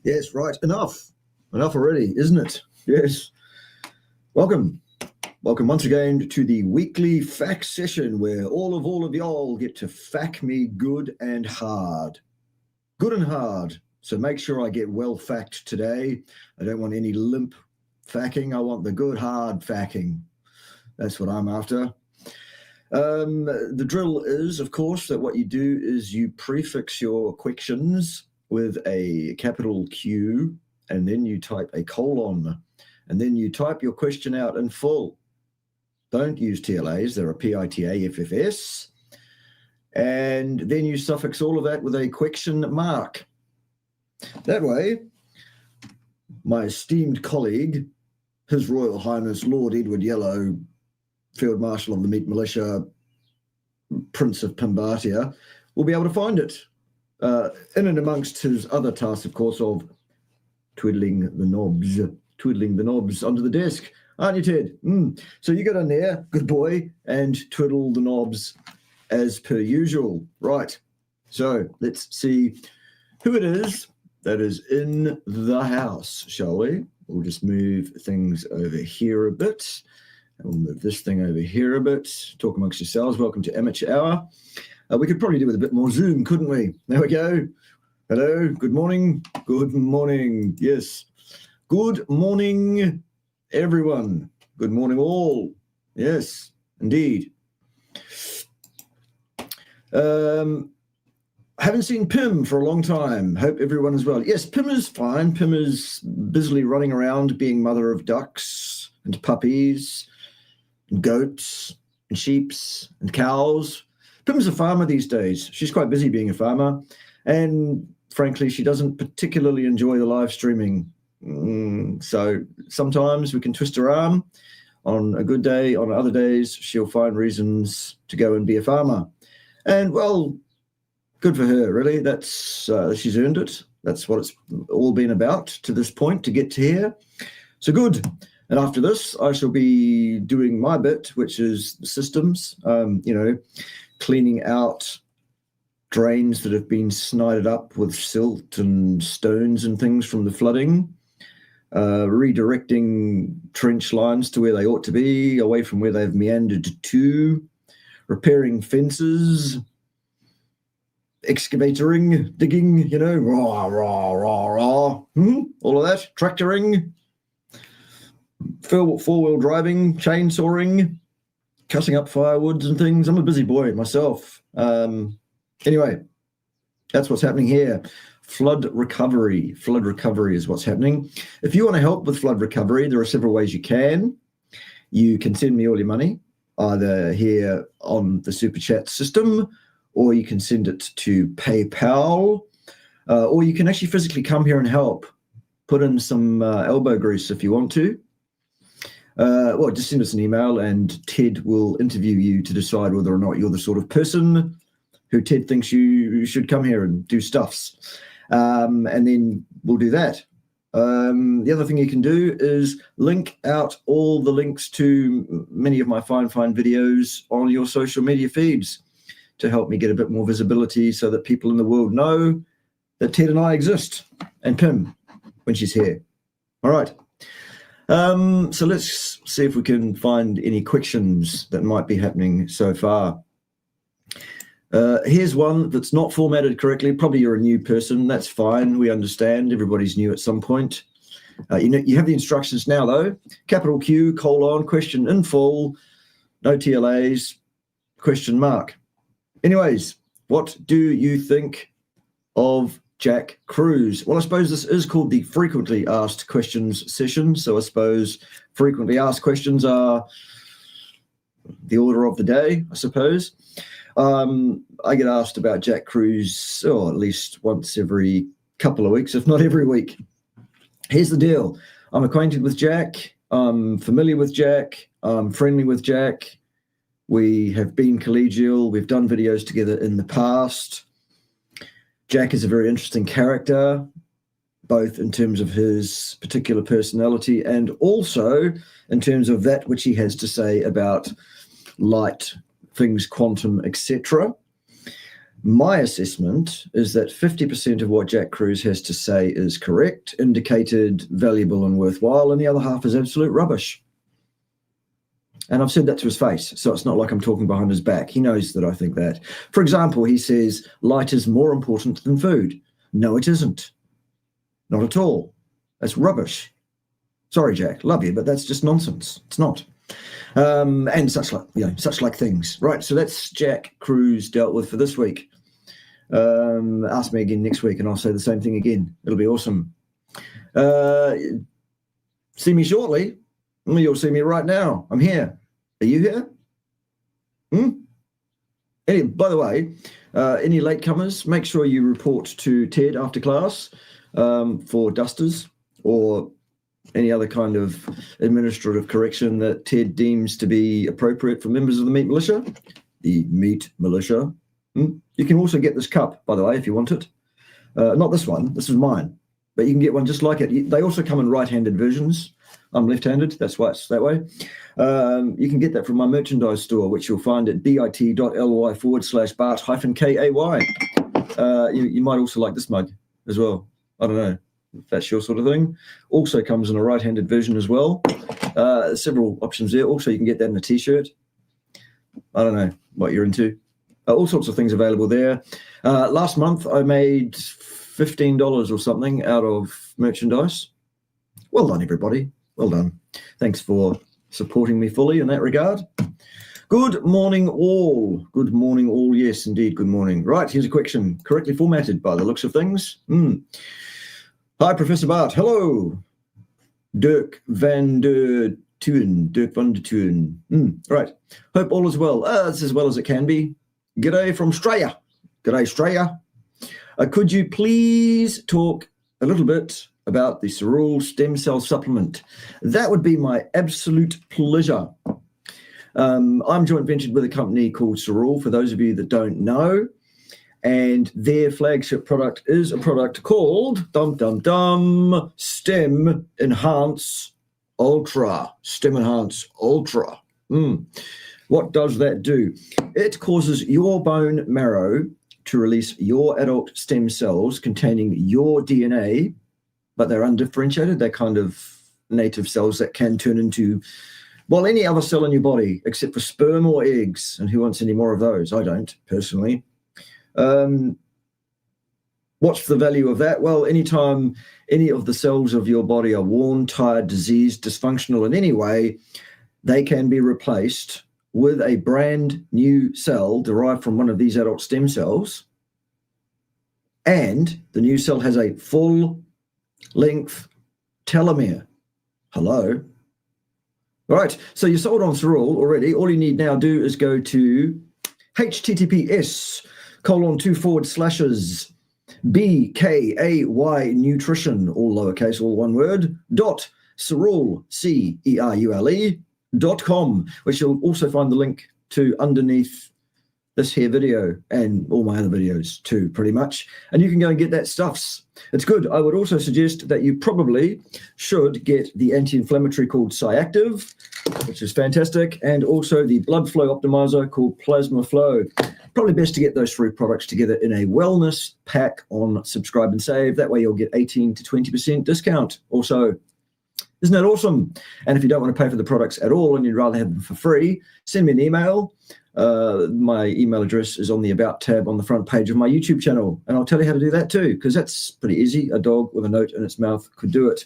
Yes, right. Enough already, isn't it? Yes. Welcome once again to the weekly fact session where all of y'all get to fact me good and hard. Good and hard. So make sure I get well fact today. I don't want any limp facking. I want the good hard facking. That's what I'm after. The drill is, of course, that what you do is you prefix your questions with a capital Q, and then you type a colon, and then you type your question out in full. Don't use TLAs, they're a PITAFFS. And then you suffix all of that with a question mark. That way, my esteemed colleague, His Royal Highness Lord Edward Yellow, Field Marshal of the Meat Militia, Prince of Pimbatia, will be able to find it. In and amongst his other tasks, of course, of twiddling the knobs under the desk. Aren't you, Ted? So you get in there, good boy, and twiddle the knobs as per usual. Right. So let's see who it is that is in the house, shall we? We'll just move things over here a bit. And we'll move this thing over here a bit. Talk amongst yourselves. Welcome to Amateur Hour. We could probably do with a bit more Zoom, couldn't we? There we go. Hello. Good morning. Good morning. Yes. Good morning, everyone. Good morning, all. Yes, indeed. Haven't seen Pim for a long time. Hope everyone is well. Yes, Pim is fine. Pim is busily running around being mother of ducks and puppies and goats and sheeps and cows. Pim's a farmer these days. She's quite busy being a farmer. And frankly, she doesn't particularly enjoy the live streaming. So sometimes we can twist her arm. On a good day, on other days, she'll find reasons to go and be a farmer. And, well, good for her, really. That's she's earned it. That's what it's all been about to this point, to get to here. So good. And after this, I shall be doing my bit, which is systems, cleaning out drains that have been snided up with silt and stones and things from the flooding, redirecting trench lines to where they ought to be, away from where they've meandered to, repairing fences, excavatoring, digging, all of that, tractoring, four-wheel driving, chainsawing, cutting up firewoods and things. I'm a busy boy myself. Anyway, that's what's happening here. Flood recovery is what's happening. If you want to help with flood recovery, there are several ways you can. You can send me all your money, either here on the Super Chat system, or you can send it to PayPal, or you can actually physically come here and help. Put in some elbow grease if you want to. Well, just send us an email and Ted will interview you to decide whether or not you're the sort of person who Ted thinks you should come here and do stuffs. And then we'll do that. The other thing you can do is link out all the links to many of my fine videos on your social media feeds to help me get a bit more visibility so that people in the world know that Ted and I exist, and Pim when she's here. All right. So let's see if we can find any questions that might be happening so far. Here's one that's not formatted correctly. Probably you're a new person. That's fine. We understand. Everybody's new at some point. You have the instructions now, though. Capital Q, colon, question in full, no TLAs, question mark. Anyways, what do you think of Jack Kruse? Well, I suppose this is called the frequently asked questions session. So I suppose frequently asked questions are the order of the day, I suppose. I get asked about Jack Kruse, at least once every couple of weeks, if not every week. Here's the deal. I'm acquainted with Jack. I'm familiar with Jack. I'm friendly with Jack. We have been collegial. We've done videos together in the past. Jack is a very interesting character, both in terms of his particular personality and also in terms of that which he has to say about light, things, quantum, etc. My assessment is that 50% of what Jack Kruse has to say is correct, indicated, valuable and worthwhile, and the other half is absolute rubbish. And I've said that to his face, so it's not like I'm talking behind his back. He knows that I think that. For example, he says light is more important than food. No, it isn't. Not at all. That's rubbish. Sorry, Jack, love you, but that's just nonsense. It's not. And such like things. Right, so that's Jack Kruse dealt with for this week. Ask me again next week and I'll say the same thing again. It'll be awesome. See me shortly. You'll see me right now. I'm here. Are you here? By the way, any latecomers, make sure you report to Ted after class for dusters or any other kind of administrative correction that Ted deems to be appropriate for members of the meat militia. The meat militia. You can also get this cup, by the way, if you want it. Not this one. This is mine. But you can get one just like it. They also come in right-handed versions. I'm left-handed. That's why it's that way. You can get that from my merchandise store, which you'll find at bit.ly/Bart-KAY. You might also like this mug as well. I don't know if that's your sort of thing. Also comes in a right-handed version as well. Several options there. Also, you can get that in a T-shirt. I don't know what you're into. All sorts of things available there. Last month, I made $15 or something out of merchandise. Well done, everybody. Well done. Thanks for supporting me fully in that regard. Good morning, all. Good morning, all. Yes, indeed, good morning. Right, here's a question. Correctly formatted by the looks of things. Hi, Professor Bart. Hello. Dirk van der Tuin. Right. Hope all is well. It's as well as it can be. G'day from Australia. G'day, Australia. Could you please talk a little bit about the Cerule stem cell supplement? That would be my absolute pleasure. I'm joint ventured with a company called Cerule, for those of you that don't know, and their flagship product is a product called Stem Enhance Ultra. Stem Enhance Ultra. What does that do? It causes your bone marrow to release your adult stem cells containing your DNA, but they're undifferentiated. They're kind of native cells that can turn into, well, any other cell in your body except for sperm or eggs. And who wants any more of those? I don't, personally. What's the value of that? Well, anytime any of the cells of your body are worn, tired, diseased, dysfunctional in any way, they can be replaced with a brand new cell derived from one of these adult stem cells. And the new cell has a full-length telomere. Hello. All right, so you're sold on Cerule already. All you need now do is go to https://BKAY nutrition, all lowercase, all one word, .cerule, CERULE.com, which you'll also find the link to underneath this here video and all my other videos too, pretty much. And you can go and get that stuffs. It's good. I would also suggest that you probably should get the anti-inflammatory called Cyactive, which is fantastic, and also the blood flow optimizer called Plasma Flow. Probably best to get those three products together in a wellness pack on Subscribe and Save. That way you'll get 18 to 20% discount also. Isn't that awesome? And if you don't want to pay for the products at all and you'd rather have them for free, send me an email. My email address is on the About tab on the front page of my YouTube channel. And I'll tell you how to do that too, because that's pretty easy. A dog with a note in its mouth could do it.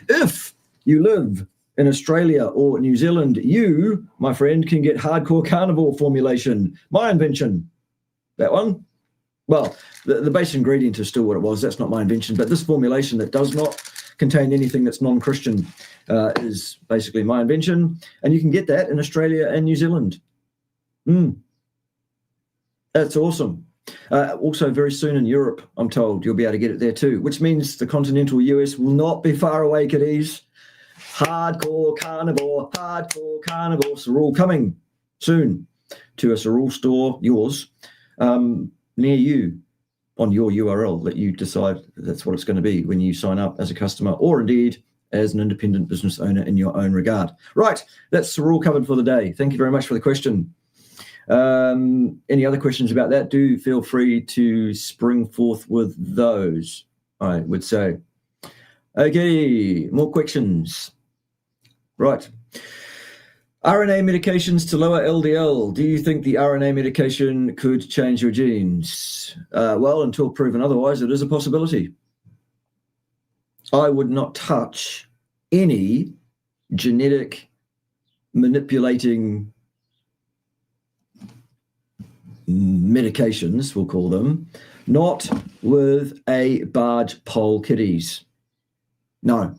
If you live in Australia or New Zealand, you, my friend, can get Hardcore Carnivore formulation. My invention. That one. Well, the base ingredient is still what it was. That's not my invention. But this formulation that does not contain anything that's non-Christian is basically my invention. And you can get that in Australia and New Zealand. That's awesome. Also very soon in Europe, I'm told you'll be able to get it there too, which means the continental US will not be far away, kiddies. Hardcore carnivore, Cerule coming soon to a Cerule store, yours, near you, on your URL that you decide that's what it's going to be when you sign up as a customer, or indeed as an independent business owner in your own regard. Right, that's Cerule covered for the day. Thank you very much for the question. Any other questions about that? Do feel free to spring forth with those, I would say. Okay, more questions. Right. RNA medications to lower LDL. Do you think the RNA medication could change your genes? Well, until proven otherwise, it is a possibility. I would not touch any genetic manipulating medications, we'll call them, not with a barge pole kiddies. No.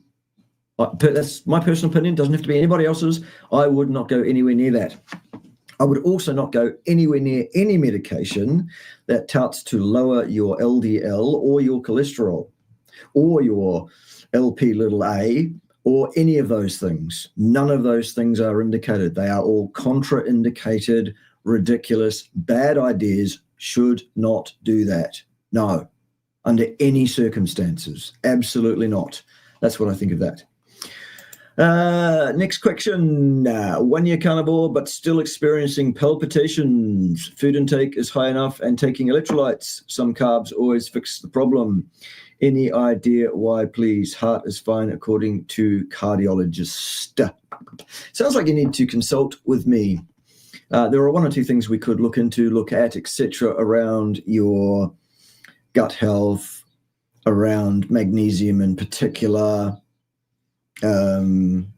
That's my personal opinion. Doesn't have to be anybody else's. I would not go anywhere near that. I would also not go anywhere near any medication that touts to lower your LDL or your cholesterol or your LP(a) or any of those things. None of those things are indicated. They are all contraindicated, ridiculous, bad ideas. Should not do that. No, under any circumstances. Absolutely not. That's what I think of that. Next question. 1 year carnivore, but still experiencing palpitations. Food intake is high enough and taking electrolytes. Some carbs always fix the problem. Any idea why, please? Heart is fine according to cardiologist. Sounds like you need to consult with me. There are one or two things we could look at, etc., around your gut health, around magnesium in particular, around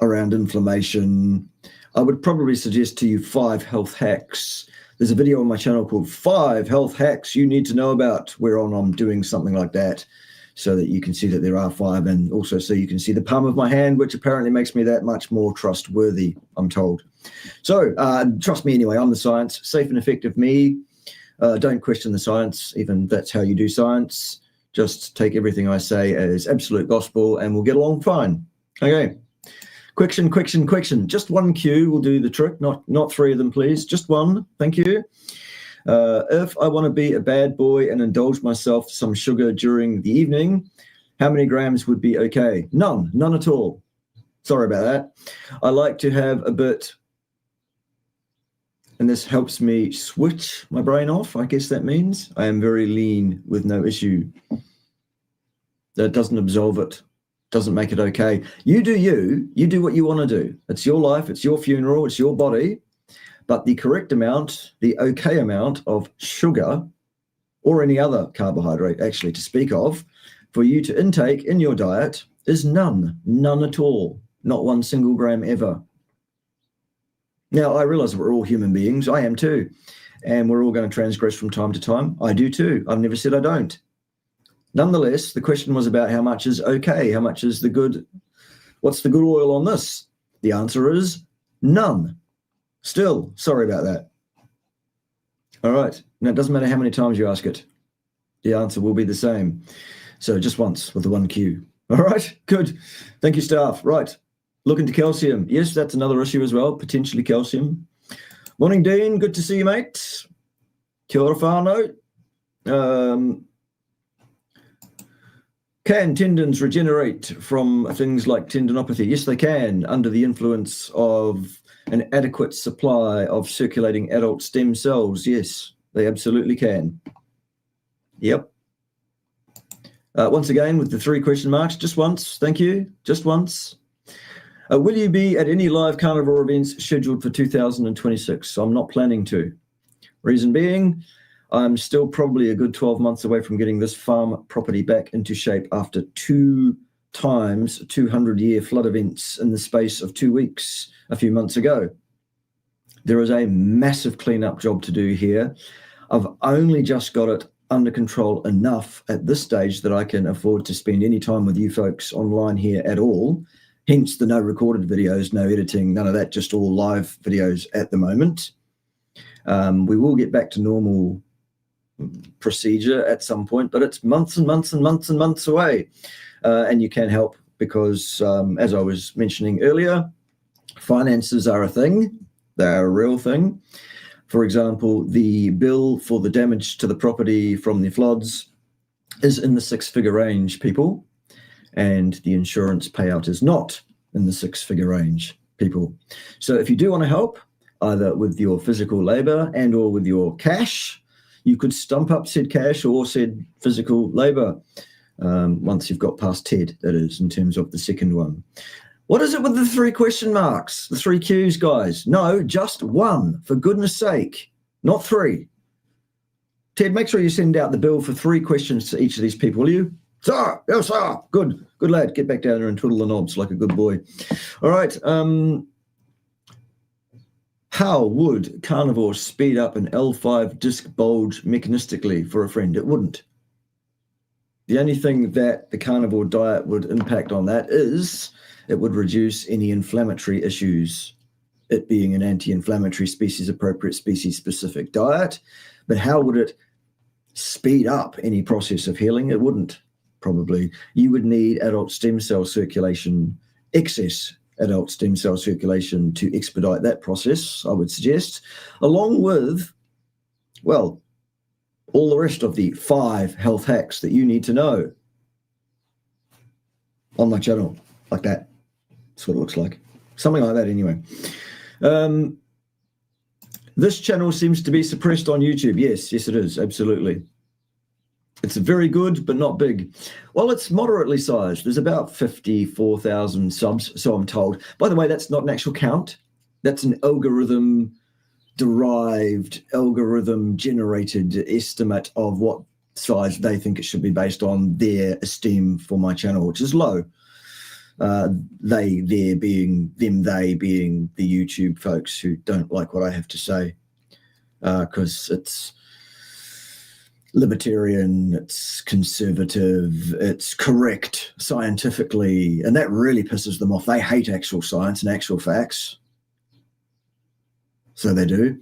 inflammation. I would probably suggest to you 5 health hacks. There's a video on my channel called 5 Health Hacks You Need to Know About, whereon I'm doing something like that so that you can see that there are 5, and also so you can see the palm of my hand, which apparently makes me that much more trustworthy, I'm told. So trust me anyway, I'm the science. Safe and effective me. Don't question the science, even that's how you do science. Just take everything I say as absolute gospel and we'll get along fine. Okay. Question. Just one Q will do the trick, not 3 of them, please. Just one. Thank you. If I want to be a bad boy and indulge myself some sugar during the evening, how many grams would be okay? None at all. Sorry about that. I like to have a bit, and this helps me switch my brain off, I guess that means. I am very lean with no issue. That doesn't absolve it, doesn't make it okay. You do you do what you want to do. It's your life, it's your funeral, it's your body. But the correct amount, the okay amount of sugar or any other carbohydrate actually to speak of for you to intake in your diet is none at all. Not 1 single gram ever. Now, I realize we're all human beings. I am too. And we're all going to transgress from time to time. I do too. I've never said I don't. Nonetheless, the question was about how much is okay, how much is the good, what's the good oil on this? The answer is none. Still, sorry about that. All right. Now, it doesn't matter how many times you ask it. The answer will be the same. So just once with the 1 Q. All right, good. Thank you, staff. Right. Look into calcium. Yes, that's another issue as well, potentially calcium. Morning, Dean. Good to see you, mate. Kia ora whānau. Can tendons regenerate from things like tendinopathy? Yes, they can, under the influence of an adequate supply of circulating adult stem cells. Yes, they absolutely can. Yep. Once again, with the 3 question marks, just once. Thank you. Just once. Will you be at any live carnivore events scheduled for 2026? I'm not planning to. Reason being, I'm still probably a good 12 months away from getting this farm property back into shape after 2 times 200-year flood events in the space of 2 weeks a few months ago. There is a massive cleanup job to do here. I've only just got it under control enough at this stage that I can afford to spend any time with you folks online here at all. Hence the no recorded videos, no editing, none of that, just all live videos at the moment. We will get back to normal procedure at some point, but it's months and months and months and months away. And you can help because, as I was mentioning earlier, finances are a thing. They're a real thing. For example, the bill for the damage to the property from the floods is in the 6-figure range, people. And the insurance payout is not in the 6-figure range, people. So if you do want to help, either with your physical labor and or with your cash. You could stump up said cash or said physical labor once you've got past TED, that is, in terms of the second one. What is it with the 3 question marks, the 3 Qs, guys? No, just 1, for goodness sake, not 3. Ted, make sure you send out the bill for 3 questions to each of these people, will you? Sir, yes, sir. Good lad. Get back down there and twiddle the knobs like a good boy. All right. How would carnivore speed up an L5 disc bulge mechanistically for a friend? It wouldn't. The only thing that the carnivore diet would impact on that is it would reduce any inflammatory issues, it being an anti-inflammatory, species-appropriate, species-specific diet. But how would it speed up any process of healing? It wouldn't, probably. You would need adult stem cell circulation, excess adult stem cell circulation, to expedite that process, I would suggest, along with, well, all the rest of the 5 health hacks that you need to know on my channel, like that. That's what it looks like. Something like that, anyway. This channel seems to be suppressed on YouTube. Yes, it is, absolutely. It's very good, but not big. Well, it's moderately sized. There's about 54,000 subs, so I'm told. By the way, that's not an actual count. That's an algorithm-derived, algorithm-generated estimate of what size they think it should be based on their esteem for my channel, which is low. They being the YouTube folks who don't like what I have to say, because it's libertarian, it's conservative, it's correct scientifically, and that really pisses them off. They hate actual science and actual facts. So they do.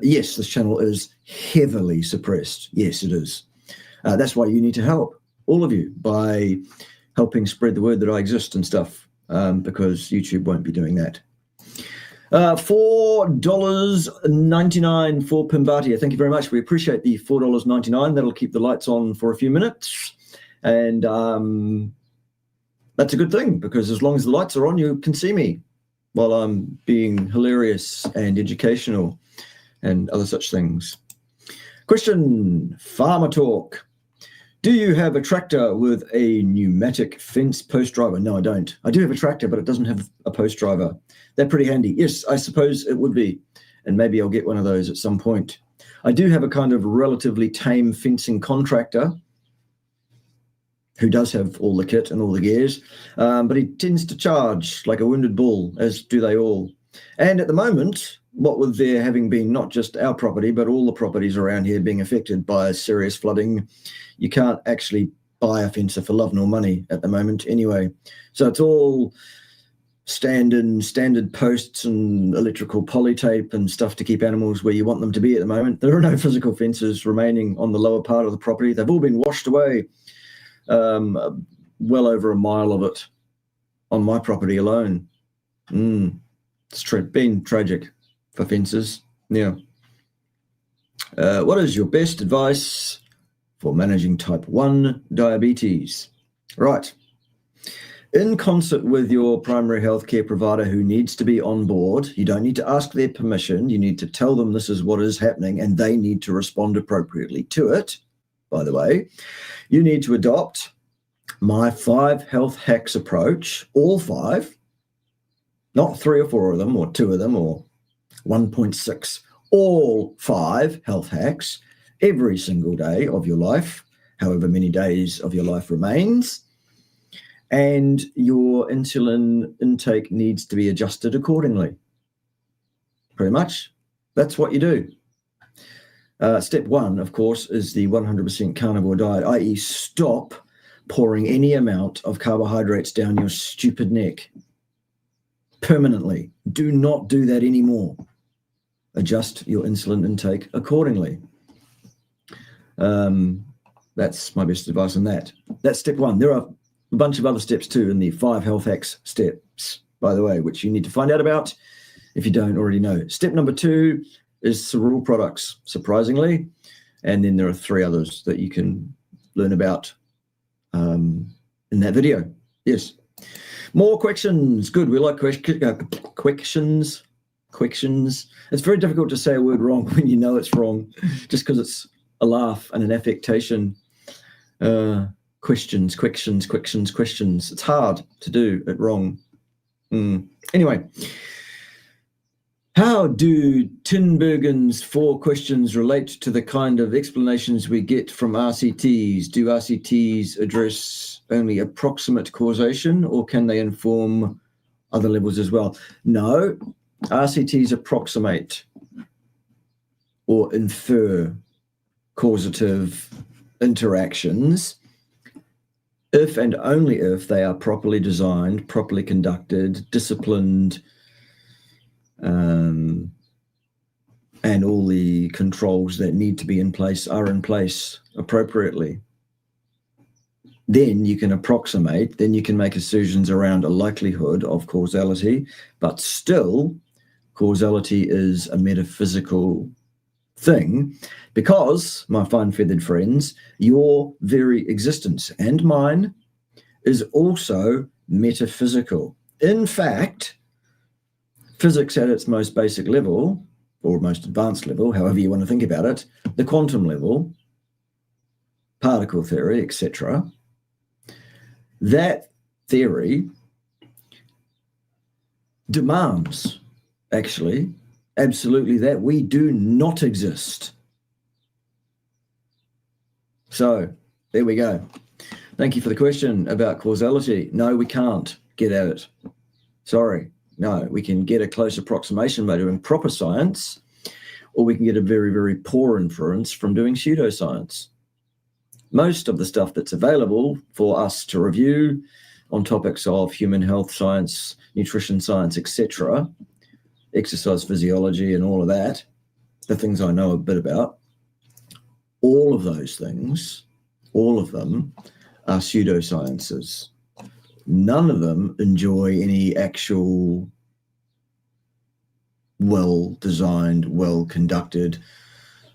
Yes, this channel is heavily suppressed. Yes, it is. That's why you need to help, all of you, by helping spread the word that I exist and stuff, because YouTube won't be doing that. $4.99 for Pimbatia. Thank you very much. We appreciate the $4.99. That'll keep the lights on for a few minutes. And that's a good thing, because as long as the lights are on, you can see me while I'm being hilarious and educational and other such things. Question, Farmer Talk. Do you have a tractor with a pneumatic fence post driver? No, I don't. I do have a tractor, but it doesn't have a post driver. They're pretty handy. Yes, I suppose it would be. And maybe I'll get one of those at some point. I do have a kind of relatively tame fencing contractor who does have all the kit and all the gears, but he tends to charge like a wounded bull, as do they all. And at the moment, what with there having been not just our property, but all the properties around here being affected by serious flooding, you can't actually buy a fencer for love nor money at the moment anyway. So it's all standard posts and electrical polytape and stuff to keep animals where you want them to be at the moment. There are no physical fences remaining on the lower part of the property. They've all been washed away, well over a mile of it on my property alone. It's been tragic for fences. Yeah. What is your best advice for managing type 1 diabetes? Right. In concert with your primary healthcare provider who needs to be on board, you don't need to ask their permission. You need to tell them this is what is happening, and they need to respond appropriately to it. By the way, you need to adopt my 5 health hacks approach, all 5, not 3 or 4 of them or 2 of them or 1.6, all 5 health hacks every single day of your life, however many days of your life remains. And your insulin intake needs to be adjusted accordingly. Pretty much, that's what you do. Step 1, of course, is the 100% carnivore diet, i.e. stop pouring any amount of carbohydrates down your stupid neck permanently. Do not do that anymore. Adjust your insulin intake accordingly. That's my best advice on that. That's step 1. There are a bunch of other steps too in the 5 health hacks steps, by the way, which you need to find out about if you don't already know. Step number 2 is cereal products, surprisingly. And then there are 3 others that you can learn about in that video. Yes. More questions. Good. We like questions. Questions. It's very difficult to say a word wrong when you know it's wrong, just because it's a laugh and an affectation. Questions. It's hard to do it wrong. Anyway, how do Tinbergen's 4 questions relate to the kind of explanations we get from RCTs? Do RCTs address only approximate causation, or can they inform other levels as well? No, RCTs approximate or infer causative interactions if and only if they are properly designed, properly conducted, disciplined, and all the controls that need to be in place are in place appropriately. Then you can approximate, then you can make assertions around a likelihood of causality, but still causality is a metaphysical thing, because, my fine-feathered friends, your very existence and mine is also metaphysical. In fact, physics at its most basic level, or most advanced level, however you want to think about it, the quantum level, particle theory, etc., that theory demands, actually, absolutely, that we do not exist. So there we go. Thank you for the question about causality. No, we can't get at it. Sorry. No, we can get a close approximation by doing proper science, or we can get a very, very poor inference from doing pseudoscience. Most of the stuff that's available for us to review on topics of human health science, nutrition science, etc., exercise physiology and all of that, the things I know a bit about, all of those things, all of them are pseudosciences. None of them enjoy any actual well-designed, well-conducted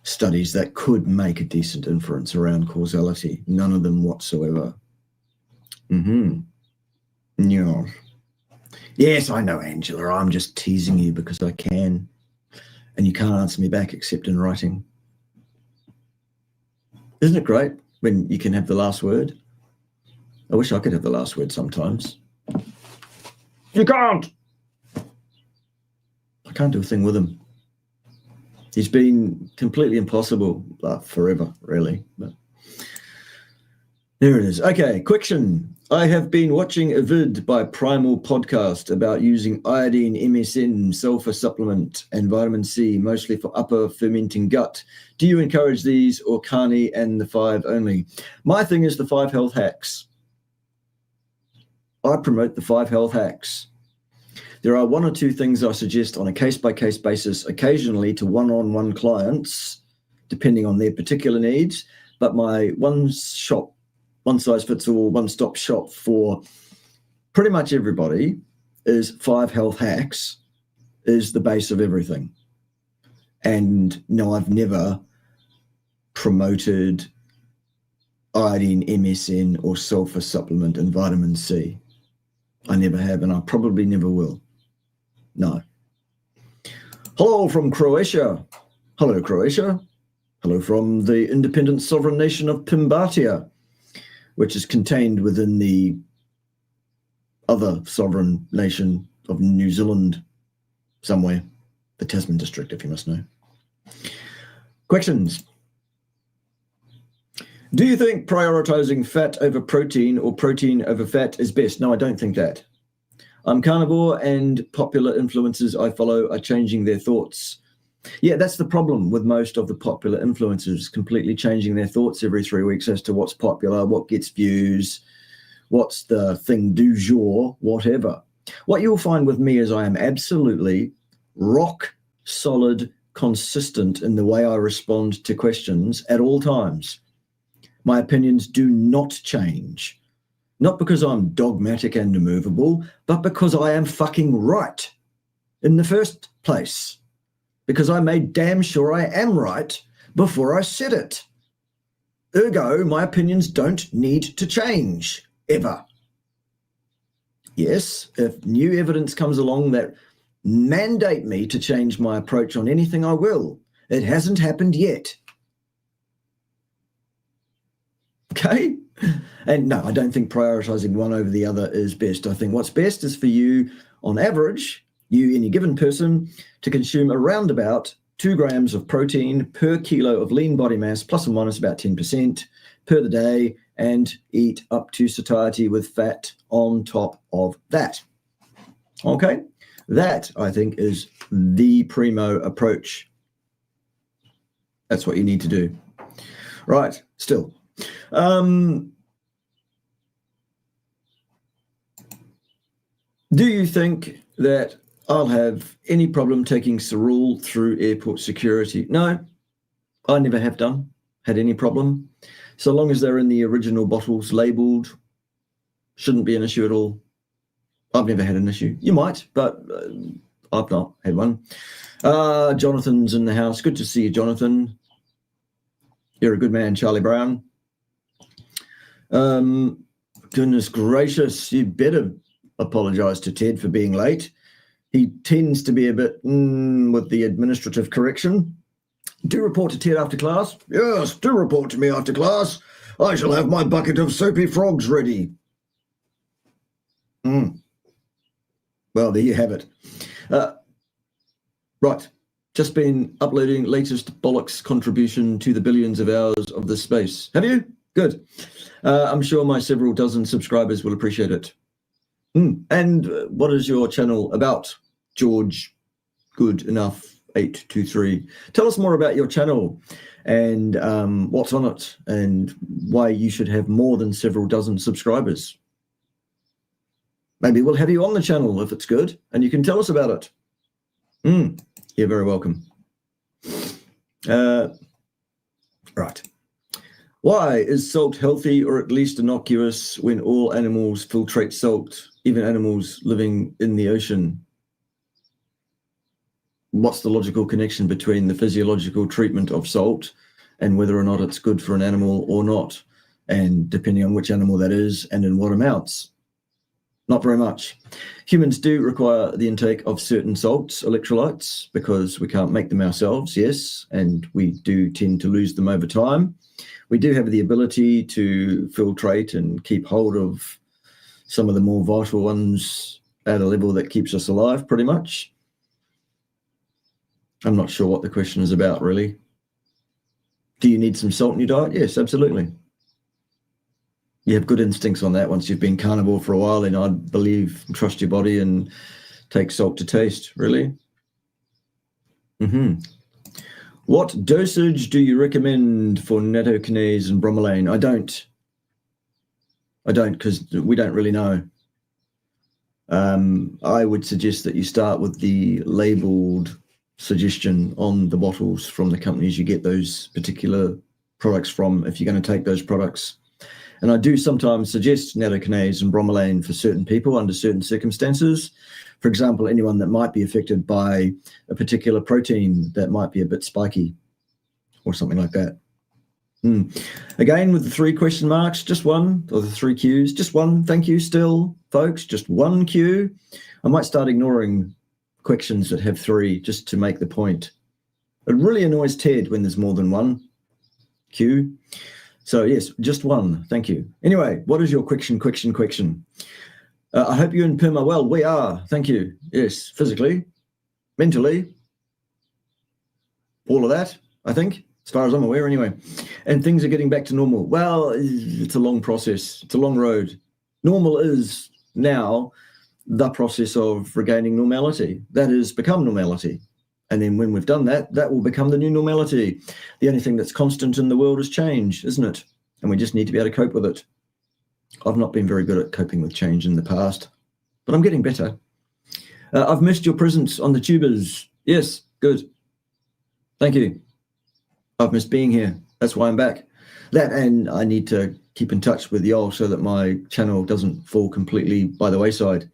studies that could make a decent inference around causality. None of them whatsoever. Yeah. Yes, I know, Angela. I'm just teasing you because I can. And you can't answer me back except in writing. Isn't it great when you can have the last word? I wish I could have the last word sometimes. You can't! I can't do a thing with him. He's been completely impossible forever, really. But there it is. Okay, question. I have been watching a vid by Primal Podcast about using iodine, MSM, sulfur supplement, and vitamin C, mostly for upper fermenting gut. Do you encourage these, or Carney and the 5 only? My thing is the 5 health hacks. I promote the 5 health hacks. There are 1 or 2 things I suggest on a case-by-case basis, occasionally to one-on-one clients, depending on their particular needs. But my one-size-fits-all, one-stop shop for pretty much everybody is 5 health hacks is the base of everything. And no, I've never promoted iodine, MSM, or sulfur supplement and vitamin C. I never have, and I probably never will. No. Hello from Croatia. Hello, Croatia. Hello from the independent sovereign nation of Pimbatia, which is contained within the other sovereign nation of New Zealand somewhere, the Tasman district, if you must know. Questions. Do you think prioritizing fat over protein or protein over fat is best? No, I don't think that. I'm carnivore, and popular influencers I follow are changing their thoughts. Yeah, that's the problem with most of the popular influencers, completely changing their thoughts every 3 weeks as to what's popular, what gets views, what's the thing du jour, whatever. What you'll find with me is I am absolutely rock solid, consistent in the way I respond to questions at all times. My opinions do not change. Not because I'm dogmatic and immovable, but because I am fucking right in the first place. Because I made damn sure I am right before I said it. Ergo, my opinions don't need to change, ever. Yes, if new evidence comes along that mandate me to change my approach on anything, I will. It hasn't happened yet. Okay? And no, I don't think prioritizing one over the other is best. I think what's best is for you, on average, you, any given person, to consume around about 2 grams of protein per kilo of lean body mass, plus or minus about 10% per the day, and eat up to satiety with fat on top of that. Okay? That, I think, is the primo approach. That's what you need to do. Right, still. Do you think that I'll have any problem taking cerule through airport security? No, I never have had any problem. So long as they're in the original bottles labelled, shouldn't be an issue at all. I've never had an issue. You might, but I've not had one. Jonathan's in the house. Good to see you, Jonathan. You're a good man, Charlie Brown. Goodness gracious, you better apologise to Ted for being late. He tends to be a bit with the administrative correction. Do report to Ted after class. Yes, do report to me after class. I shall have my bucket of soapy frogs ready. Well, there you have it. Right, just been uploading latest bollocks contribution to the billions of hours of this space. Have you? Good. I'm sure my several dozen subscribers will appreciate it. And what is your channel about, George Good Enough 823? Tell us more about your channel and what's on it and why you should have more than several dozen subscribers. Maybe we'll have you on the channel if it's good and you can tell us about it. You're very welcome. Right. Why is salt healthy or at least innocuous when all animals filtrate salt, even animals living in the ocean? What's the logical connection between the physiological treatment of salt and whether or not it's good for an animal or not, and depending on which animal that is and in what amounts? Not very much. Humans do require the intake of certain salts, electrolytes, because we can't make them ourselves, yes, and we do tend to lose them over time. We do have the ability to filtrate and keep hold of some of the more vital ones at a level that keeps us alive, pretty much. I'm not sure what the question is about, really. Do you need some salt in your diet? Yes, absolutely. You have good instincts on that once you've been carnivore for a while, and I'd believe and trust your body and take salt to taste, really. What dosage do you recommend for Nattokinase and Bromelain? I don't, because we don't really know. I would suggest that you start with the labelled suggestion on the bottles from the companies you get those particular products from, if you're going to take those products. And I do sometimes suggest Nattokinase and Bromelain for certain people under certain circumstances. For example, anyone that might be affected by a particular protein that might be a bit spiky or something like that. Again, with the 3 question marks, just one, or the 3 Qs, just one. Thank you still, folks, just 1 Q. I might start ignoring questions that have 3 just to make the point. It really annoys Ted when there's more than 1 Q. So yes, just 1. Thank you. Anyway, what is your question? I hope you and Pim are well. We are. Thank you. Yes, physically, mentally, all of that, I think, as far as I'm aware anyway. And things are getting back to normal. Well, it's a long process. It's a long road. Normal is now the process of regaining normality. That has become normality. And then when we've done that, that will become the new normality. The only thing that's constant in the world is change, isn't it? And we just need to be able to cope with it. I've not been very good at coping with change in the past, but I'm getting better. I've missed your presence on the tubers. Yes, good. Thank you. I've missed being here. That's why I'm back. That, and I need to keep in touch with y'all so that my channel doesn't fall completely by the wayside.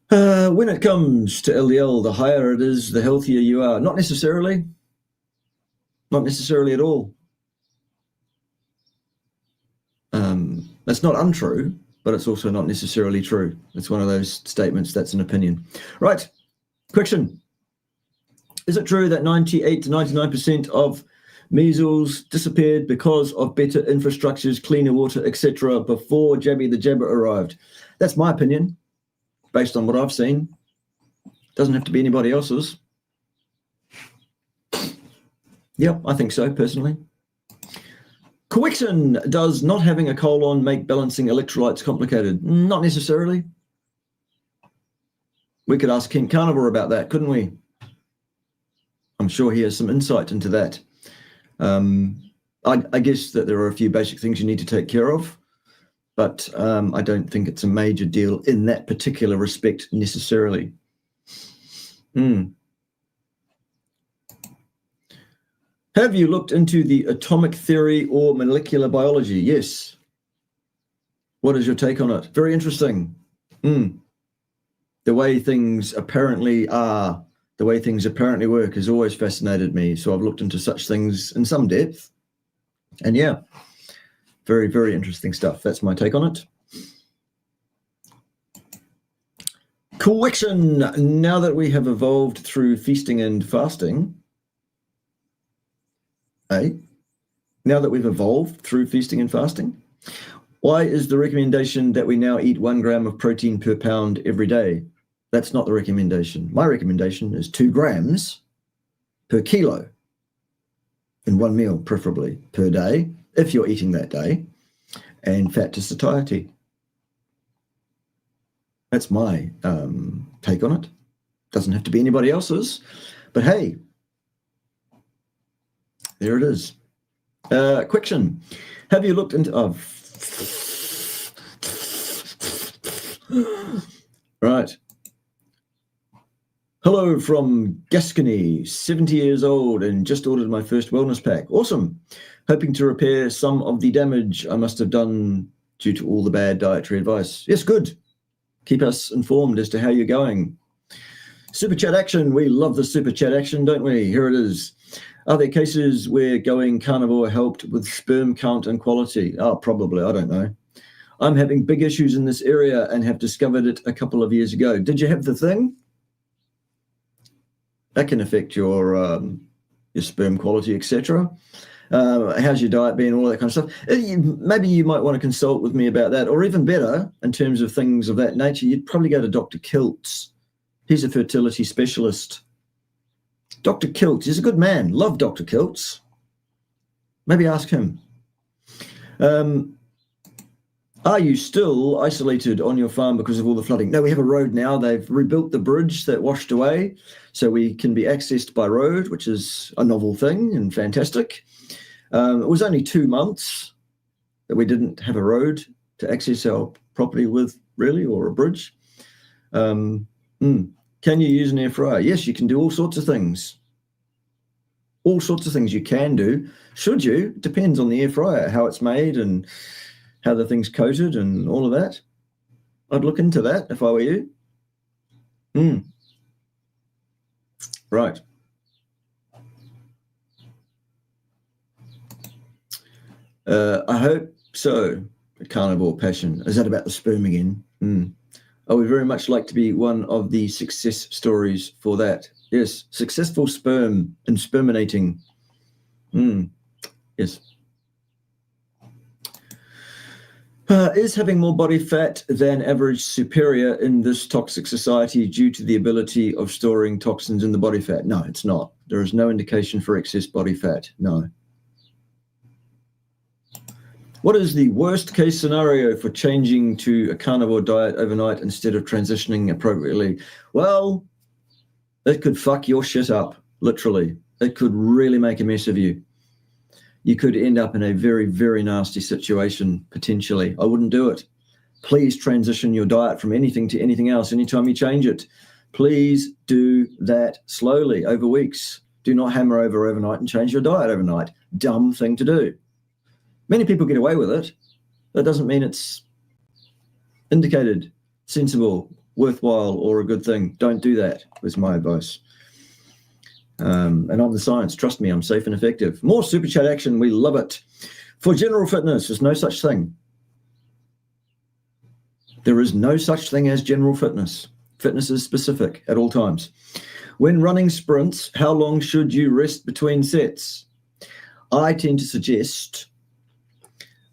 When it comes to LDL, the higher it is, the healthier you are. Not necessarily. Not necessarily at all. That's not untrue, but it's also not necessarily true. It's one of those statements that's an opinion. Right, question. Is it true that 98 to 99% of measles disappeared because of better infrastructures, cleaner water, etc. before Jabby the Jabber arrived? That's my opinion, based on what I've seen. Doesn't have to be anybody else's. Yep, I think so, personally. Question, does not having a colon make balancing electrolytes complicated? Not necessarily. We could ask King Carnivore about that, couldn't we? I'm sure he has some insight into that. I guess that there are a few basic things you need to take care of, but I don't think it's a major deal in that particular respect necessarily. Have you looked into the atomic theory or molecular biology? Yes. What is your take on it? Very interesting. The way things apparently are, the way things apparently work has always fascinated me. So I've looked into such things in some depth. And yeah, very, very interesting stuff. That's my take on it. Question. Now that we have evolved through feasting and fasting, now that we've evolved through feasting and fasting, why is the recommendation that we now eat 1 gram of protein per pound every day? That's not the recommendation. My recommendation is 2 grams per kilo in one meal, preferably per day, if you're eating that day, and fat to satiety. That's my take on it. Doesn't have to be anybody else's, but hey, there it is. Question. Have you looked into... Right. Hello from Gascony, 70 years old, and just ordered my first wellness pack. Awesome. Hoping to repair some of the damage I must have done due to all the bad dietary advice. Yes, good. Keep us informed as to how you're going. Super chat action. We love the super chat action, don't we? Here it is. Are there cases where going carnivore helped with sperm count and quality? Oh, probably. I don't know. I'm having big issues in this area and have discovered it a couple of years ago. Did you have the thing? That can affect your sperm quality, etc. How's your diet been, all that kind of stuff. Maybe you might want to consult with me about that, or even better, in terms of things of that nature, you'd probably go to Dr. Kiltz. He's a fertility specialist. Dr. Kiltz is a good man. Love Dr. Kiltz. Maybe ask him. Are you still isolated on your farm because of all the flooding? No, we have a road now. They've rebuilt the bridge that washed away, so we can be accessed by road, which is a novel thing and fantastic. It was only 2 months that we didn't have a road to access our property with, really, or a bridge. Can you use an air fryer? Yes, you can do all sorts of things. All sorts of things you can do. Should you? Depends on the air fryer, how it's made and how the thing's coated and all of that. I'd look into that if I were you. Right. I hope so. Carnivore passion. Is that about the sperm again? I would very much like to be one of the success stories for that. Yes, successful sperm and sperminating. Yes. Is having more body fat than average superior in this toxic society due to the ability of storing toxins in the body fat? No, it's not. There is no indication for excess body fat. No. What is the worst case scenario for changing to a carnivore diet overnight instead of transitioning appropriately? Well, it could fuck your shit up, literally. It could really make a mess of you. You could end up in a very, very nasty situation, potentially. I wouldn't do it. Please transition your diet from anything to anything else anytime you change it. Please do that slowly over weeks. Do not hammer over overnight and change your diet overnight. Dumb thing to do. Many people get away with it. That doesn't mean it's indicated, sensible, worthwhile, or a good thing. Don't do that, is my advice. And on the science, trust me, I'm safe and effective. More super chat action, we love it. For general fitness, there's no such thing. There is no such thing as general fitness. Fitness is specific at all times. When running sprints, how long should you rest between sets? I tend to suggest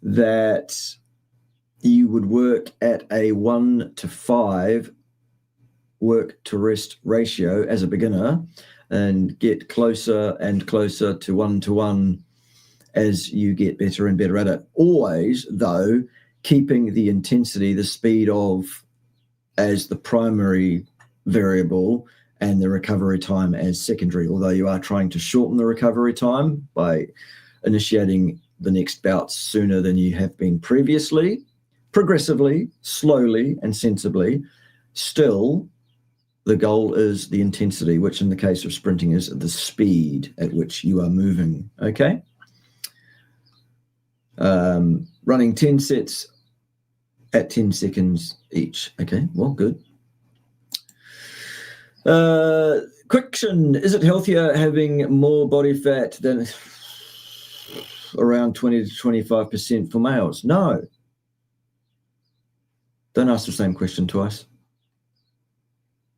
that you would work at a 1:5 work to rest ratio as a beginner and get closer and closer to 1:1 as you get better and better at it. Always, though, keeping the intensity, the speed of, as the primary variable and the recovery time as secondary, although you are trying to shorten the recovery time by initiating the next bouts sooner than you have been previously, progressively, slowly, and sensibly. Still, the goal is the intensity, which in the case of sprinting is the speed at which you are moving, okay? Running 10 sets at 10 seconds each. Okay, well, good. Question, is it healthier having more body fat than around 20 to 25% for males? No. Don't ask the same question twice.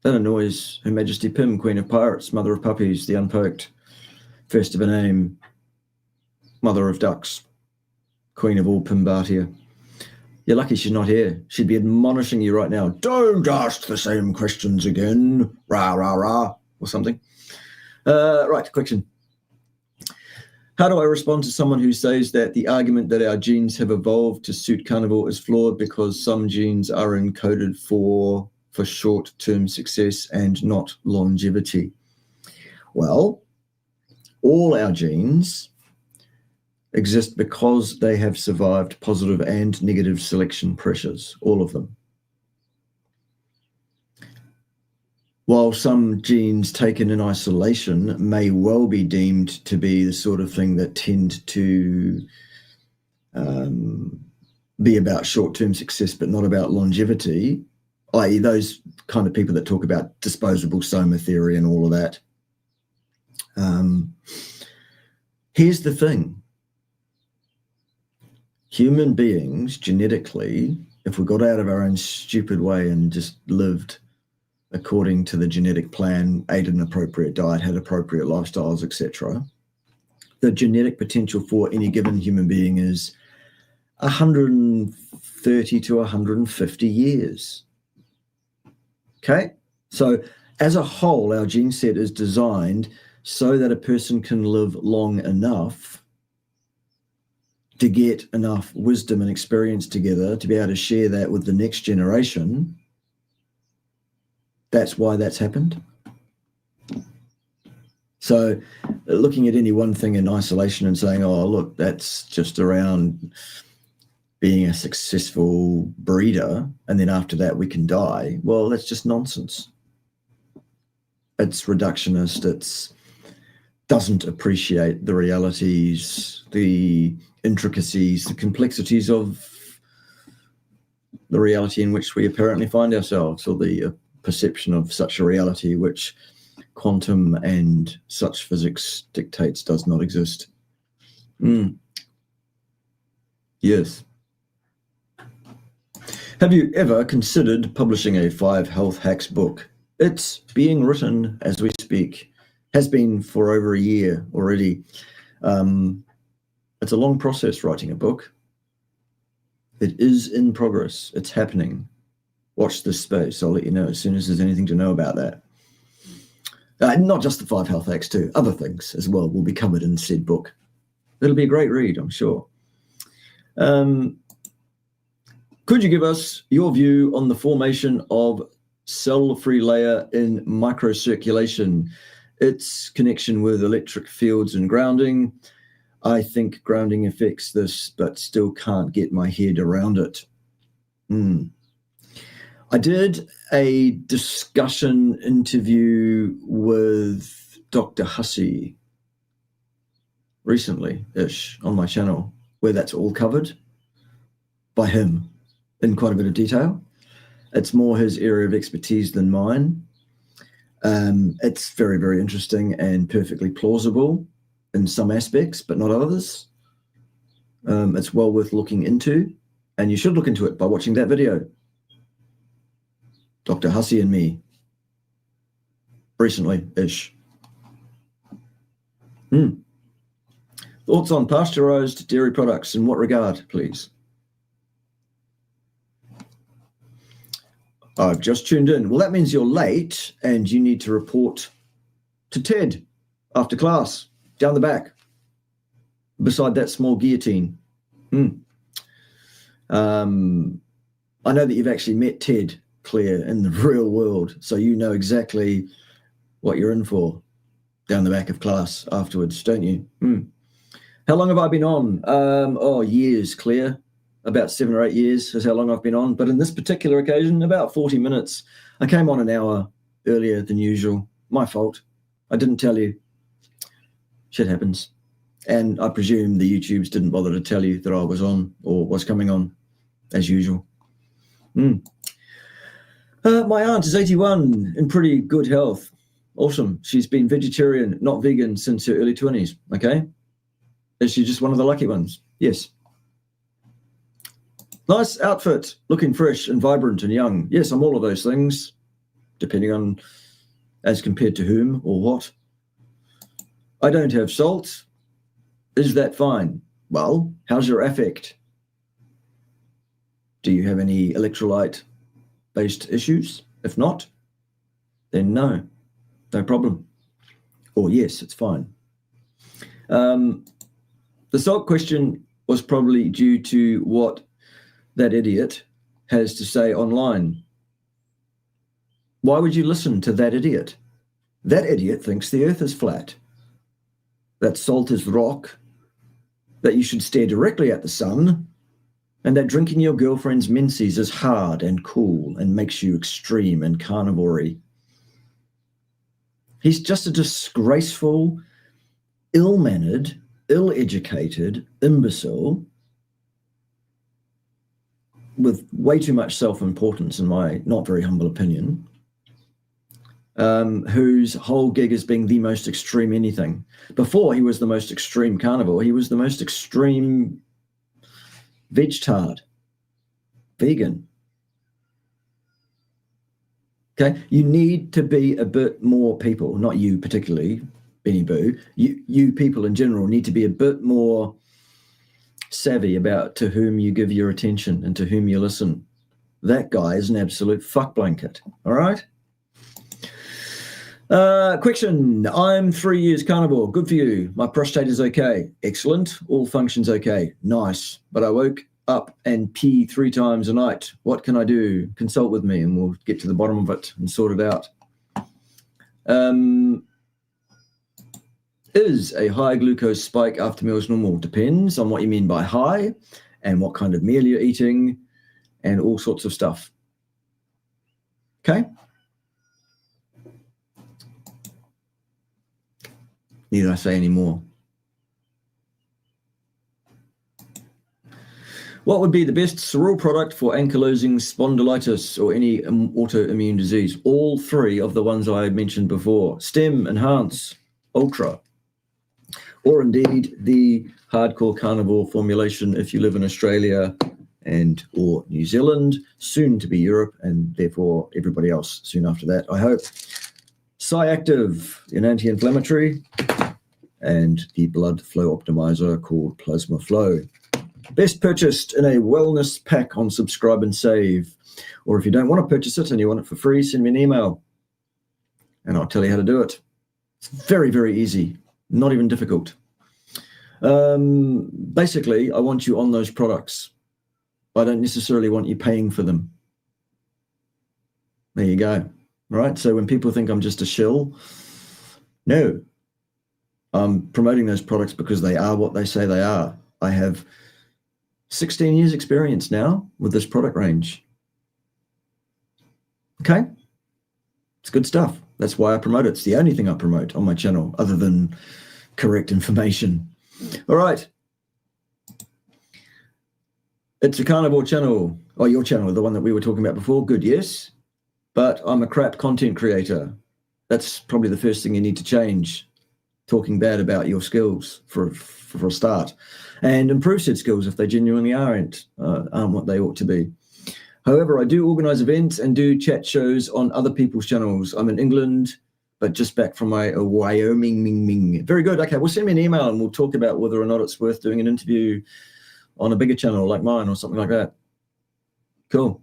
That annoys Her Majesty Pym, Queen of Pirates, Mother of Puppies, the Unpoked, First of a Name, Mother of Ducks, Queen of all Pimbatia. You're lucky she's not here. She'd be admonishing you right now. Don't ask the same questions again. Rah, rah, rah, or something. Right, question. How do I respond to someone who says that the argument that our genes have evolved to suit carnivore is flawed because some genes are encoded for short-term success and not longevity? Well, all our genes exist because they have survived positive and negative selection pressures, all of them. While some genes taken in isolation may well be deemed to be the sort of thing that tend to be about short-term success but not about longevity, i.e. those kind of people that talk about disposable soma theory and all of that. Here's the thing. Human beings, genetically, if we got out of our own stupid way and just lived according to the genetic plan, ate an appropriate diet, had appropriate lifestyles, etc., the genetic potential for any given human being is 130 to 150 years. Okay? So as a whole, our gene set is designed so that a person can live long enough to get enough wisdom and experience together to be able to share that with the next generation. That's why that's happened. So looking at any one thing in isolation and saying, oh, look, that's just around being a successful breeder, and then after that we can die, well, that's just nonsense. It's reductionist. It's doesn't appreciate the realities, the intricacies, the complexities of the reality in which we apparently find ourselves, or the perception of such a reality which quantum and such physics dictates does not exist. Yes. Have you ever considered publishing a 5 health hacks book? It's being written as we speak. Has been for over a year already. It's a long process writing a book. It is in progress. It's happening. Watch this space. I'll let you know as soon as there's anything to know about that. Not just the 5 health hacks too. Other things as well will be covered in said book. It'll be a great read, I'm sure. Could you give us your view on the formation of cell-free layer in microcirculation, its connection with electric fields and grounding? I think grounding affects this, but still can't get my head around it. I did a discussion interview with Dr. Hussey recently-ish on my channel, where that's all covered by him in quite a bit of detail. It's more his area of expertise than mine. It's very, very interesting and perfectly plausible in some aspects, but not others. It's well worth looking into, and you should look into it by watching that video. Dr. Hussey and me, recently-ish. Thoughts on pasteurized dairy products, in what regard, please? I've just tuned in. Well, that means you're late and you need to report to Ted after class, down the back, beside that small guillotine. I know that you've actually met Ted, Claire, in the real world, so you know exactly what you're in for down the back of class afterwards, don't you? How long have I been on? Years, Claire. About 7 or 8 years is how long I've been on. But in this particular occasion, about 40 minutes. I came on an hour earlier than usual. My fault. I didn't tell you. Shit happens. And I presume the YouTubes didn't bother to tell you that I was on or was coming on, as usual. My aunt is 81, in pretty good health. Awesome. She's been vegetarian, not vegan, since her early 20s. Okay? Is she just one of the lucky ones? Yes. Nice outfit, looking fresh and vibrant and young. Yes, I'm all of those things, depending on as compared to whom or what. I don't have salt. Is that fine? Well, how's your affect? Do you have any electrolyte-based issues? If not, then no problem. Or yes, it's fine. The salt question was probably due to what that idiot has to say online. Why would you listen to that idiot? That idiot thinks the earth is flat, that salt is rock, that you should stare directly at the sun, and that drinking your girlfriend's menses is hard and cool and makes you extreme and carnivore-y. He's just a disgraceful, ill-mannered, ill-educated imbecile with way too much self-importance, in my not very humble opinion, whose whole gig is being the most extreme anything. Before he was the most extreme carnivore, he was the most extreme vegetard, vegan. Okay, you need to be a bit more people, not you particularly, Benny Boo. You people in general need to be a bit more savvy about to whom you give your attention and to whom you listen. That guy is an absolute fuck blanket. All right. Question. I'm 3 years carnivore. Good for you. My prostate is okay. Excellent. All functions okay. Nice. But I woke up and pee 3 times a night. What can I do? Consult with me and we'll get to the bottom of it and sort it out. Is a high glucose spike after meals normal? Depends on what you mean by high and what kind of meal you're eating and all sorts of stuff. Okay? Need I say any more? What would be the best cereal product for ankylosing spondylitis or any autoimmune disease? All 3 of the ones I mentioned before. Stem, Enhance, Ultra. Or indeed the hardcore carnivore formulation if you live in Australia and or New Zealand, soon to be Europe, and therefore everybody else soon after that, I hope. Active, an anti-inflammatory, and the blood flow optimizer called Plasma Flow. Best purchased in a wellness pack on Subscribe and Save. Or if you don't want to purchase it and you want it for free, send me an email and I'll tell you how to do it. It's very, very easy. Not even difficult. Basically, I want you on those products. I don't necessarily want you paying for them. There you go. All right. So when people think I'm just a shill, no. I'm promoting those products because they are what they say they are. I have 16 years experience now with this product range. Okay. It's good stuff. That's why I promote it. It's the only thing I promote on my channel other than correct information. All right. It's a carnivore channel. Oh, your channel, the one that we were talking about before. Good, yes. But I'm a crap content creator. That's probably the first thing you need to change. Talking bad about your skills for a start. And improve said skills if they genuinely aren't what they ought to be. However, I do organize events and do chat shows on other people's channels. I'm in England, but just back from my Wyoming. Very good. Okay, well, send me an email and we'll talk about whether or not it's worth doing an interview on a bigger channel like mine or something like that. Cool.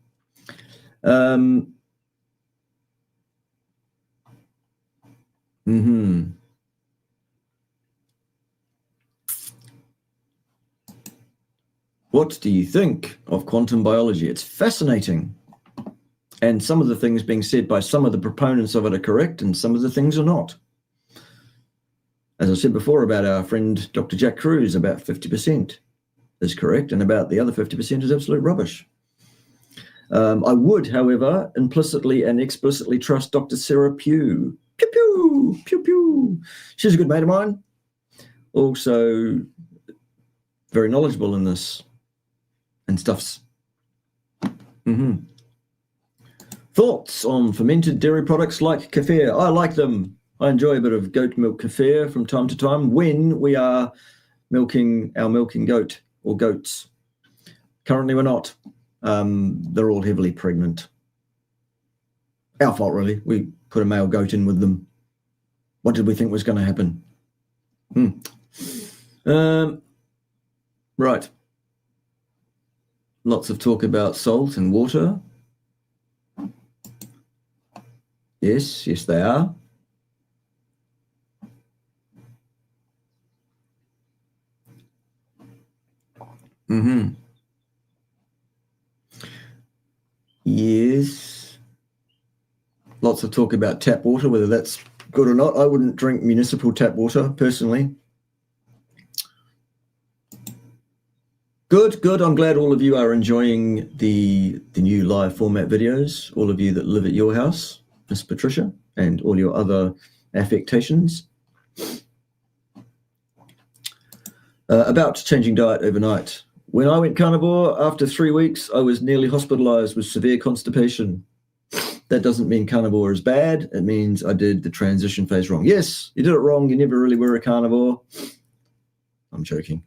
What do you think of quantum biology? It's fascinating. And some of the things being said by some of the proponents of it are correct and some of the things are not. As I said before about our friend Dr. Jack Kruse, about 50% is correct and about the other 50% is absolute rubbish. I would, however, implicitly and explicitly trust Dr. Sarah Pugh. Pew, pew, pew, pew. She's a good mate of mine. Also very knowledgeable in this and stuffs. Thoughts on fermented dairy products like kefir? I like them. I enjoy a bit of goat milk kefir from time to time when we are milking goat or goats. Currently we're not. They're all heavily pregnant. Our fault, really. We put a male goat in with them. What did we think was going to happen? Right. Lots of talk about salt and water. Yes, they are. Yes. Lots of talk about tap water, whether that's good or not. I wouldn't drink municipal tap water, personally. Good. I'm glad all of you are enjoying the new live format videos, all of you that live at your house, Miss Patricia, and all your other affectations. About changing diet overnight. When I went carnivore, after 3 weeks, I was nearly hospitalized with severe constipation. That doesn't mean carnivore is bad. It means I did the transition phase wrong. Yes, you did it wrong. You never really were a carnivore. I'm joking.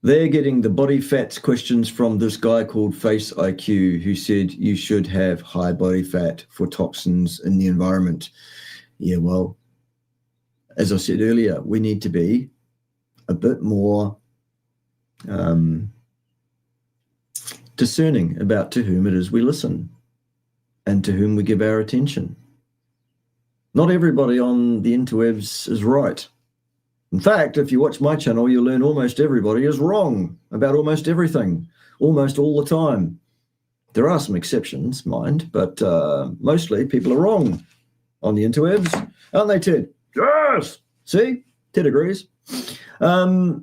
They're getting the body fats questions from this guy called Face IQ, who said you should have high body fat for toxins in the environment. Yeah, well, as I said earlier, we need to be a bit more discerning about to whom it is we listen and to whom we give our attention. Not everybody on the interwebs is right. In fact, if you watch my channel, you'll learn almost everybody is wrong about almost everything, almost all the time. There are some exceptions, mind, but mostly people are wrong on the interwebs. Aren't they, Ted? Yes! See? Ted agrees. What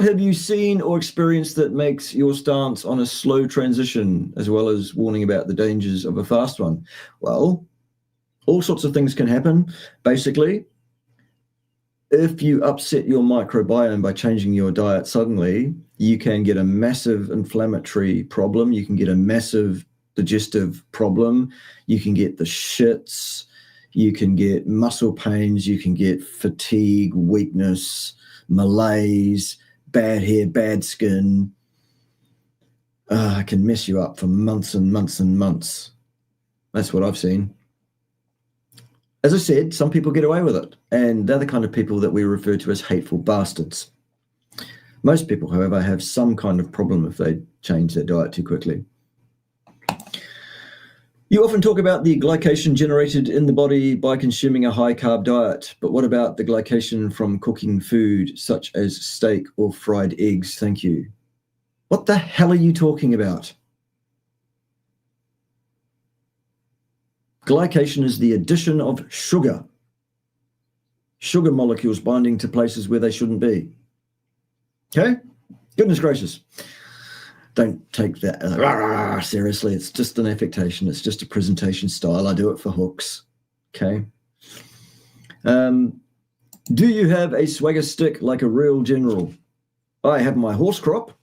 have you seen or experienced that makes your stance on a slow transition, as well as warning about the dangers of a fast one? Well, all sorts of things can happen. Basically, if you upset your microbiome by changing your diet suddenly, you can get a massive inflammatory problem. You can get a massive digestive problem. You can get the shits. You can get muscle pains. You can get fatigue, weakness, malaise, bad hair, bad skin. It can mess you up for months and months and months. That's what I've seen. As I said, some people get away with it, and they're the kind of people that we refer to as hateful bastards. Most people, however, have some kind of problem if they change their diet too quickly. You often talk about the glycation generated in the body by consuming a high-carb diet, but what about the glycation from cooking food, such as steak or fried eggs? Thank you. What the hell are you talking about? Glycation is the addition of sugar molecules binding to places where they shouldn't be. Okay? Goodness gracious. Don't take that seriously. It's just an affectation. It's just a presentation style. I do it for hooks. Okay? Do you have a swagger stick like a real general? I have my horse crop,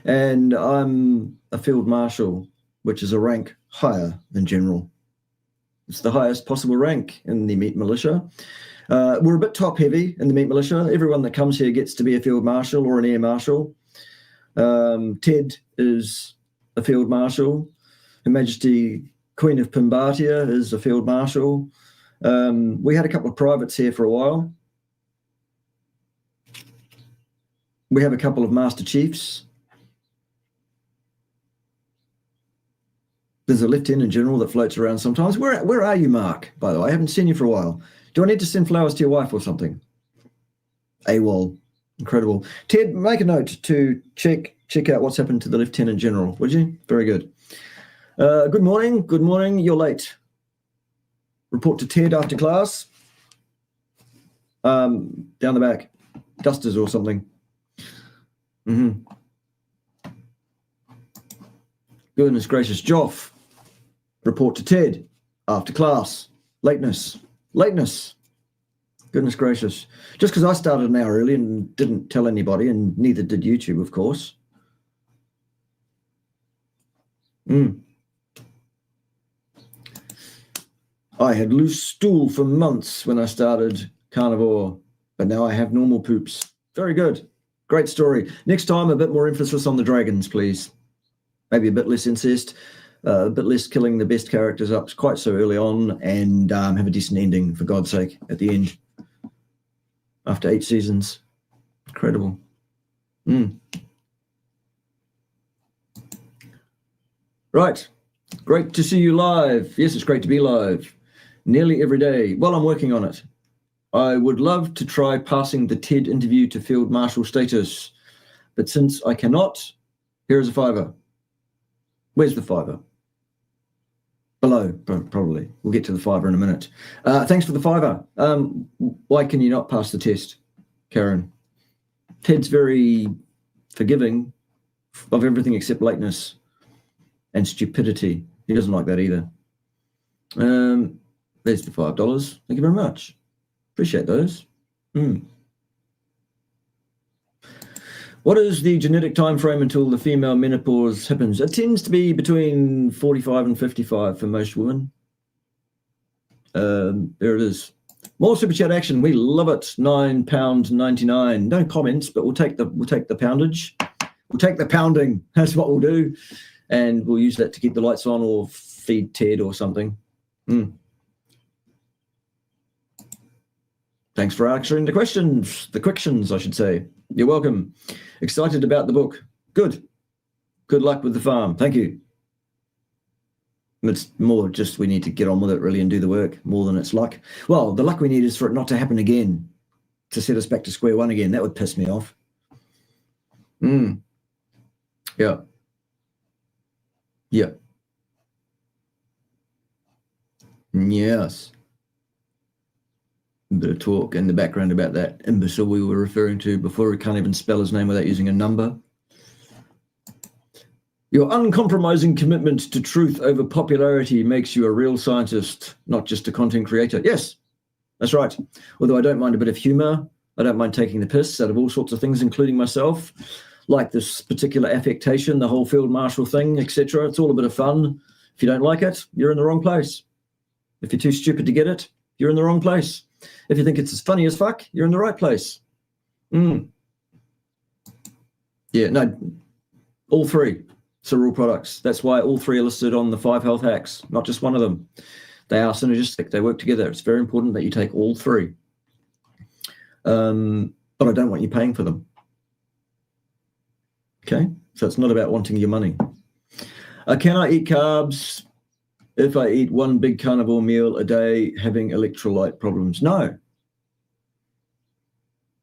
and I'm a field marshal, which is a rank higher than general. It's the highest possible rank in the meat militia. We're a bit top heavy in the meat militia. Everyone that comes here gets to be a field marshal or an air marshal. Ted is a field marshal. Her Majesty Queen of Pimbatia is a field marshal. We had a couple of privates here for a while. We have a couple of Master Chiefs. There's a Lieutenant General that floats around sometimes. Where are you, Mark, by the way? I haven't seen you for a while. Do I need to send flowers to your wife or something? AWOL. Incredible. Ted, make a note to check out what's happened to the Lieutenant General, would you? Very good. Good morning. Good morning. You're late. Report to Ted after class. Down the back. Dusters or something. Goodness gracious. Joff. Report to Ted after class. Lateness. Goodness gracious. Just because I started an hour early and didn't tell anybody, and neither did YouTube, of course. I had loose stool for months when I started carnivore, but now I have normal poops. Very good. Great story. Next time, a bit more emphasis on the dragons, please. Maybe a bit less incest, a bit less killing the best characters up quite so early on, and have a decent ending, for God's sake, at the end. After 8 seasons. Incredible. Right. Great to see you live. Yes, it's great to be live. Nearly every day. Well, I'm working on it. I would love to try passing the TED interview to Field Marshal status, but since I cannot, here is a $5. Where's the $5? Below, probably. We'll get to the $5 in a minute. Thanks for the $5. Why can you not pass the test, Karen? Ted's very forgiving of everything except lateness and stupidity. He doesn't like that either. There's the $5. Thank you very much. Appreciate those. What is the genetic time frame until the female menopause happens? It tends to be between 45 and 55 for most women. There it is. More super chat action. We love it. £9.99. No comments, but we'll take the poundage. We'll take the pounding. That's what we'll do, and we'll use that to keep the lights on or feed Ted or something. Thanks for answering the questions. The questions, I should say. You're welcome. Excited about the book. Good. Good luck with the farm. Thank you. It's more just we need to get on with it really and do the work more than it's luck. Well, the luck we need is for it not to happen again, to set us back to square one again. That would piss me off. Yeah. Yes. A bit of talk in the background about that imbecile we were referring to before. He can't even spell his name without using a number. Your uncompromising commitment to truth over popularity makes you a real scientist, not just a content creator. Yes, that's right. Although I don't mind a bit of humor. I don't mind taking the piss out of all sorts of things, including myself, like this particular affectation, the whole field marshal thing, etc. It's all a bit of fun. If you don't like it, you're in the wrong place. If you're too stupid to get it, you're in the wrong place. If you think it's as funny as fuck, you're in the right place. Yeah, no, all three cereal products. That's why all three are listed on the 5 health hacks, not just one of them. They are synergistic. They work together. It's very important that you take all three. But I don't want you paying for them. Okay, so it's not about wanting your money. Can I eat carbs if I eat one big carnivore meal a day, having electrolyte problems? No.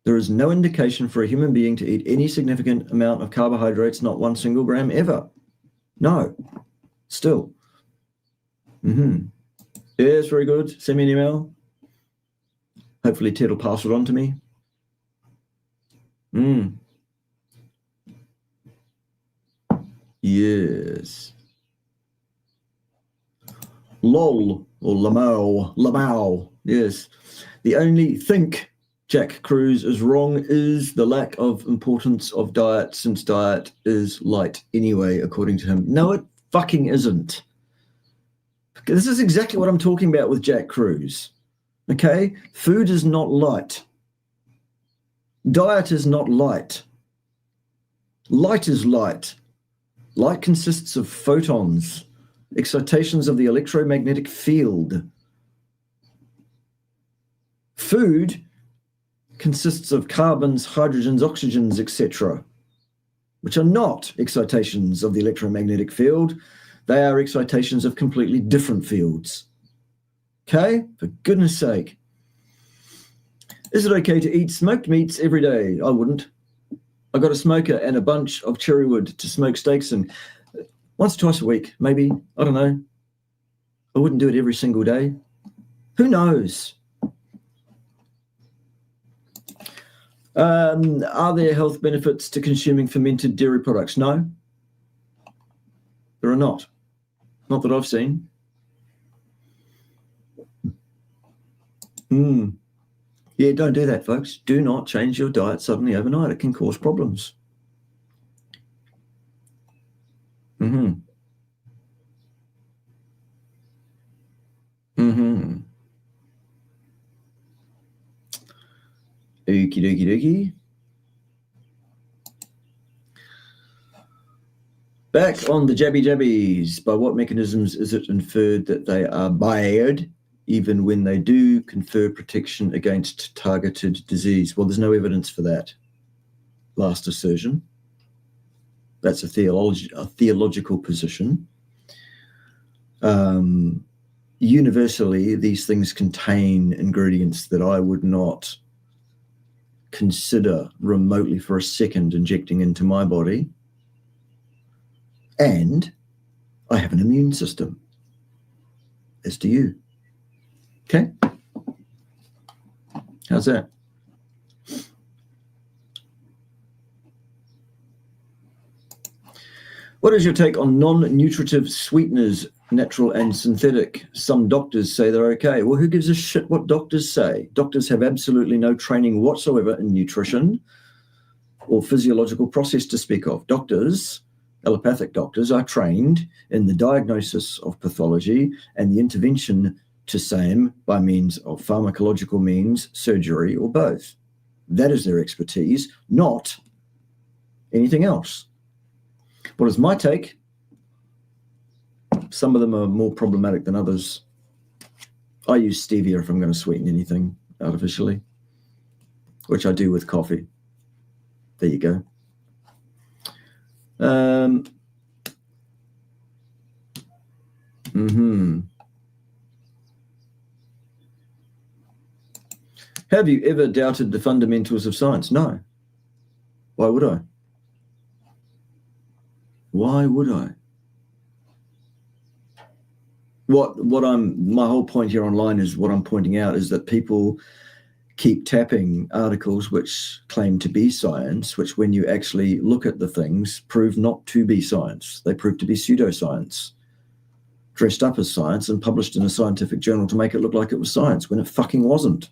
There is no indication for a human being to eat any significant amount of carbohydrates, not 1 single gram ever. No. Still. Yes, very good. Send me an email. Hopefully Ted will pass it on to me. Yes. LOL or Lamau. Yes. The only think Jack Kruse is wrong is the lack of importance of diet, since diet is light anyway, according to him. No, it fucking isn't. This is exactly what I'm talking about with Jack Kruse. Okay? Food is not light. Diet is not light. Light is light. Light consists of photons, excitations of the electromagnetic field. Food consists of carbons, hydrogens, oxygens, etc., which are not excitations of the electromagnetic field. They are excitations of completely different fields. Okay? For goodness sake. Is it okay to eat smoked meats every day? I wouldn't. I got a smoker and a bunch of cherry wood to smoke steaks in once or twice a week, maybe. I don't know. I wouldn't do it every single day. Who knows? Are there health benefits to consuming fermented dairy products? No, there are not. Not that I've seen. Yeah, don't do that, folks. Do not change your diet suddenly overnight. It can cause problems. Okie dokie dokie. Back on the jabbies. By what mechanisms is it inferred that they are bad, even when they do confer protection against targeted disease? Well, there's no evidence for that last assertion. That's a theological position. Universally, these things contain ingredients that I would not consider remotely for a second injecting into my body. And I have an immune system, as do you. Okay? How's that? What is your take on non-nutritive sweeteners, natural and synthetic? Some doctors say they're okay. Well, who gives a shit what doctors say? Doctors have absolutely no training whatsoever in nutrition or physiological process to speak of. Doctors, allopathic doctors, are trained in the diagnosis of pathology and the intervention to same by means of pharmacological means, surgery, or both. That is their expertise, not anything else. What is my take? Some of them are more problematic than others. I use stevia if I'm going to sweeten anything artificially, which I do with coffee. There you go. Have you ever doubted the fundamentals of science? No. Why would I? Why would I? My whole point here online is what I'm pointing out is that people keep tapping articles which claim to be science, which when you actually look at the things, prove not to be science. They prove to be pseudoscience, dressed up as science and published in a scientific journal to make it look like it was science when it fucking wasn't.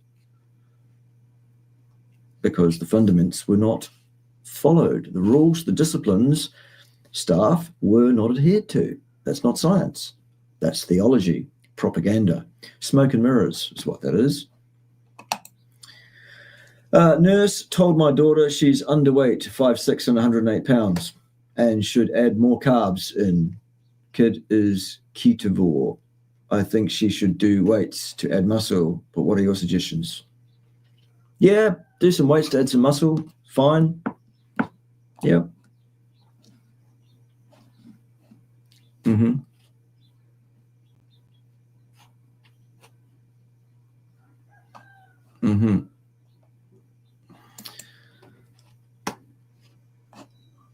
Because the fundaments were not followed. The rules, the disciplines, staff were not adhered to. That's not science. That's theology, propaganda. Smoke and mirrors is what that is. Nurse told my daughter she's underweight, 5'6" and 108 pounds, and should add more carbs in. Kid is ketovore. I think she should do weights to add muscle, but what are your suggestions? Yeah, do some weights to add some muscle. Fine. Yep.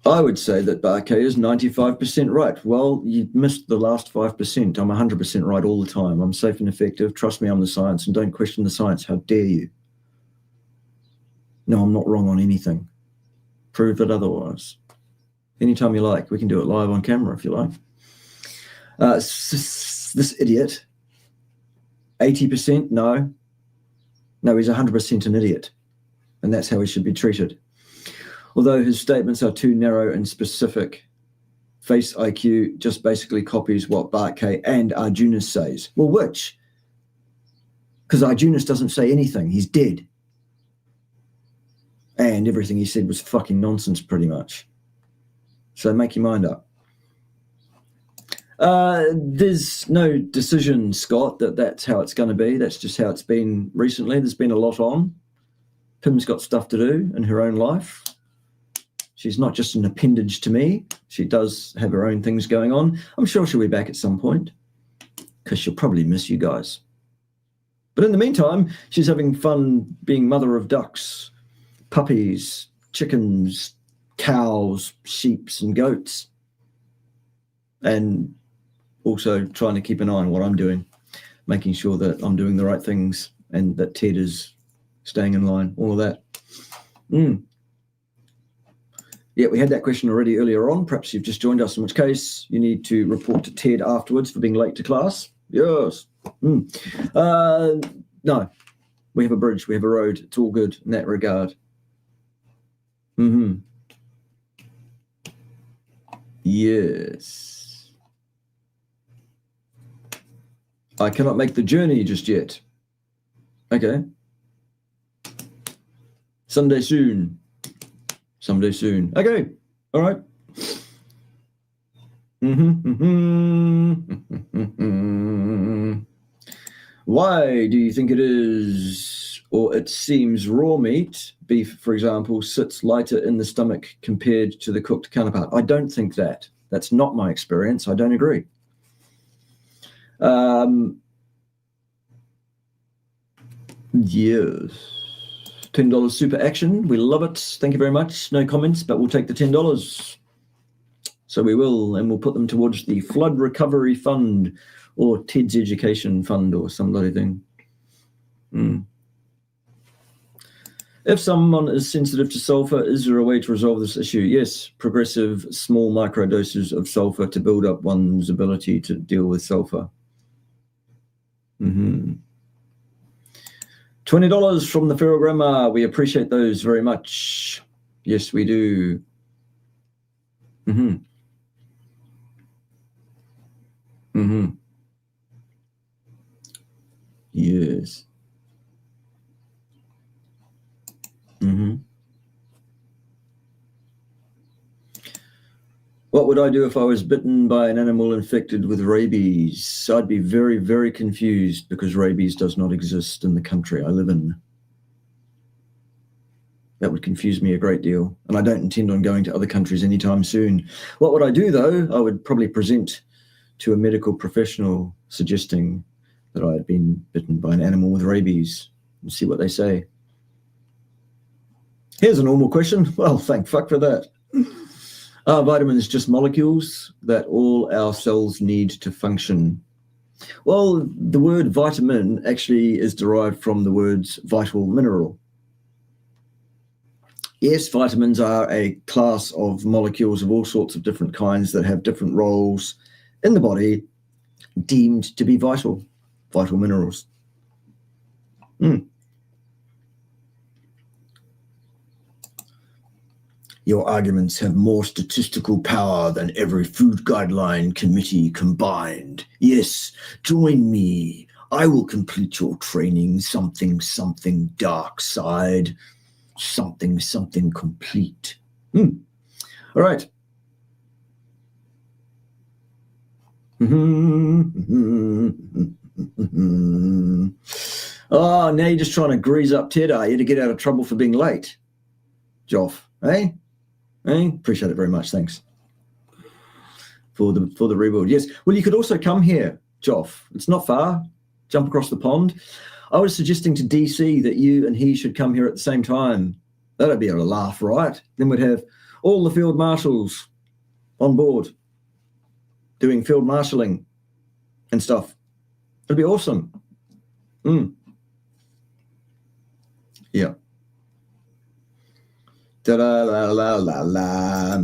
I would say that Barkay is 95% right. Well, you missed the last 5%. I'm 100% right all the time. I'm safe and effective. Trust me, I'm the science, and don't question the science. How dare you? No, I'm not wrong on anything. Prove it otherwise. Anytime you like. We can do it live on camera if you like. This idiot, 80%? No. No, he's 100% an idiot. And that's how he should be treated. Although his statements are too narrow and specific, Face IQ just basically copies what Barkay and Arjuna says. Well, which? because the hygienist doesn't say anything. He's dead. And everything he said was fucking nonsense, pretty much. So make your mind up. There's no decision, Scott, that's how it's going to be. That's just how it's been recently. There's been a lot on. Pim's got stuff to do in her own life. She's not just an appendage to me. She does have her own things going on. I'm sure she'll be back at some point because she'll probably miss you guys. But in the meantime, she's having fun being mother of ducks, puppies, chickens, cows, sheep, and goats. And also trying to keep an eye on what I'm doing, making sure that I'm doing the right things and that Ted is staying in line, all of that. Yeah, we had that question already earlier on. Perhaps you've just joined us, in which case you need to report to Ted afterwards for being late to class. Yes. No, we have a bridge, we have a road. It's all good in that regard. Yes. I cannot make the journey just yet. Okay. Someday soon. Someday soon. Okay. All right. Why do you think it is, or it seems raw meat, beef, for example, sits lighter in the stomach compared to the cooked counterpart? I don't think that. That's not my experience. I don't agree. Yes. $10 super action. We love it. Thank you very much. No comments, but we'll take the $10. So we will, and we'll put them towards the Flood Recovery Fund or Ted's Education Fund or some bloody thing. If someone is sensitive to sulfur, is there a way to resolve this issue? Yes, progressive small microdoses of sulfur to build up one's ability to deal with sulfur. $20 from the Feral Grandma. We appreciate those very much. Yes, we do. Yes. What would I do if I was bitten by an animal infected with rabies? I'd be very, very confused because rabies does not exist in the country I live in. That would confuse me a great deal, and I don't intend on going to other countries anytime soon. What would I do, though? I would probably present to a medical professional suggesting that I had been bitten by an animal with rabies and see what they say. Here's a normal question. Well, thank fuck for that. Are vitamins just molecules that all our cells need to function? Well, the word vitamin actually is derived from the words vital mineral. Yes, vitamins are a class of molecules of all sorts of different kinds that have different roles in the body deemed to be vital minerals. Your arguments have more statistical power than every food guideline committee combined. Yes, join me. I will complete your training. Something dark side. Something complete. All right. Oh, now you're just trying to grease up Ted, are you, to get out of trouble for being late? Joff, eh? Appreciate it very much. Thanks for the rebuild. Yes. Well, you could also come here, Joff. It's not far. Jump across the pond. I was suggesting to DC that you and he should come here at the same time. That'd be a laugh, right? Then we'd have all the field marshals on board doing field marshalling and stuff. It'd be awesome. Yeah. Da-da-la-la-la-la.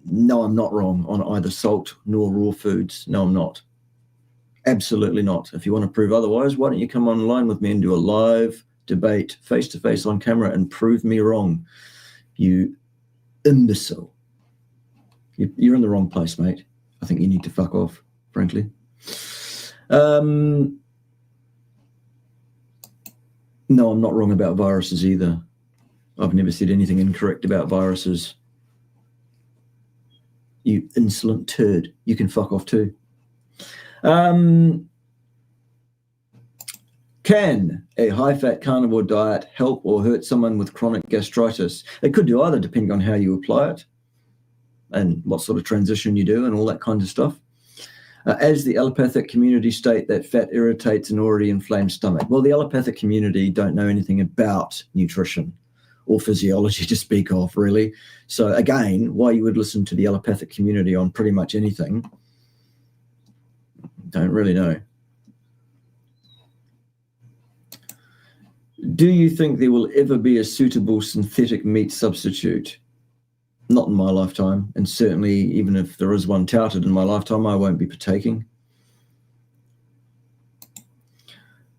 No, I'm not wrong on either salt nor raw foods. No, I'm not. Absolutely not. If you want to prove otherwise, why don't you come online with me and do a live debate face-to-face on camera and prove me wrong, you imbecile. You're in the wrong place, mate. I think you need to fuck off, frankly. No, I'm not wrong about viruses either. I've never said anything incorrect about viruses. You insolent turd. You can fuck off too. Can a high-fat carnivore diet help or hurt someone with chronic gastritis? It could do either, depending on how you apply it and what sort of transition you do and all that kind of stuff. As the allopathic community state that fat irritates an already inflamed stomach. Well, the allopathic community don't know anything about nutrition or physiology to speak of, really. So again, why you would listen to the allopathic community on pretty much anything, don't really know. Do you think there will ever be a suitable synthetic meat substitute? Not in my lifetime, and certainly even if there is one touted in my lifetime, I won't be partaking.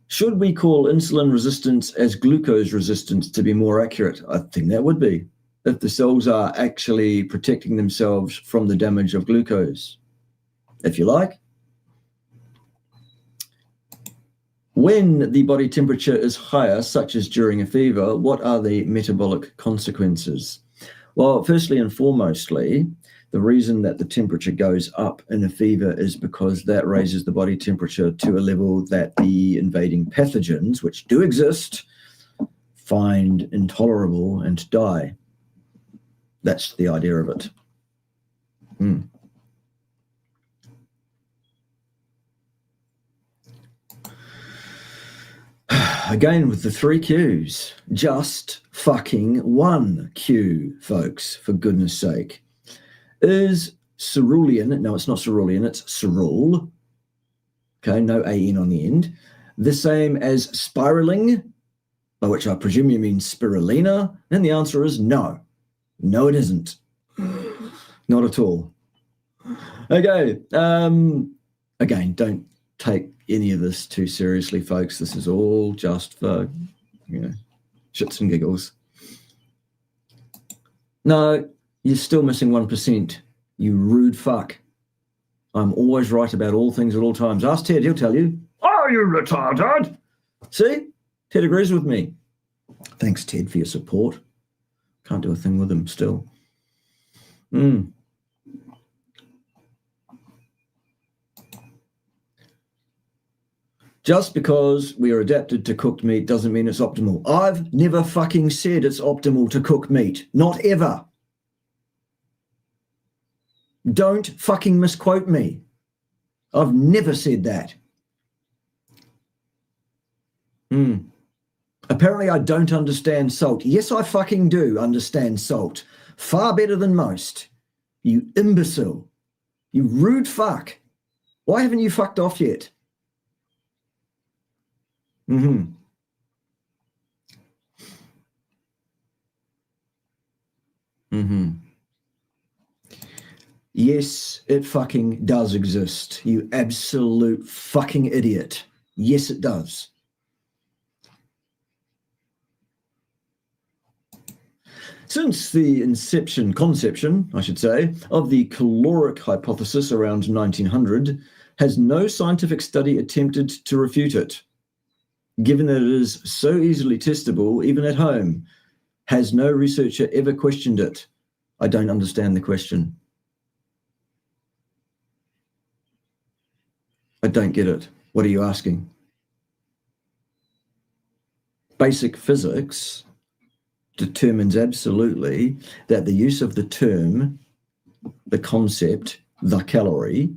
Should we call insulin resistance as glucose resistance to be more accurate? I think that would be, if the cells are actually protecting themselves from the damage of glucose, if you like. When the body temperature is higher, such as during a fever, what are the metabolic consequences? Well, firstly and foremostly, the reason that the temperature goes up in a fever is because that raises the body temperature to a level that the invading pathogens, which do exist, find intolerable and die. That's the idea of it. Again, with the 3 Qs, just fucking 1 Q, folks, for goodness sake. Is cerulean, no, it's not cerulean, it's cerule, okay, no A-N on the end, the same as spiraling, by which I presume you mean spirulina? And the answer is no. No, it isn't. Not at all. Okay, again, don't take any of this too seriously, folks. This is all just for, shits and giggles. No, you're still missing 1%, you rude fuck. I'm always right about all things at all times. Ask Ted, he'll tell you. Are you retarded? See? Ted agrees with me. Thanks, Ted, for your support. Can't do a thing with him still. Just because we are adapted to cooked meat doesn't mean it's optimal. I've never fucking said it's optimal to cook meat. Not ever. Don't fucking misquote me. I've never said that. Apparently I don't understand salt. Yes, I fucking do understand salt. Far better than most. You imbecile. You rude fuck. Why haven't you fucked off yet? Yes, it fucking does exist, you absolute fucking idiot. Yes, it does. Since the conception, I should say, of the caloric hypothesis around 1900, has no scientific study attempted to refute it. Given that it is so easily testable, even at home, has no researcher ever questioned it? I don't understand the question. I don't get it. What are you asking? Basic physics determines absolutely that the use of the term, the concept, the calorie,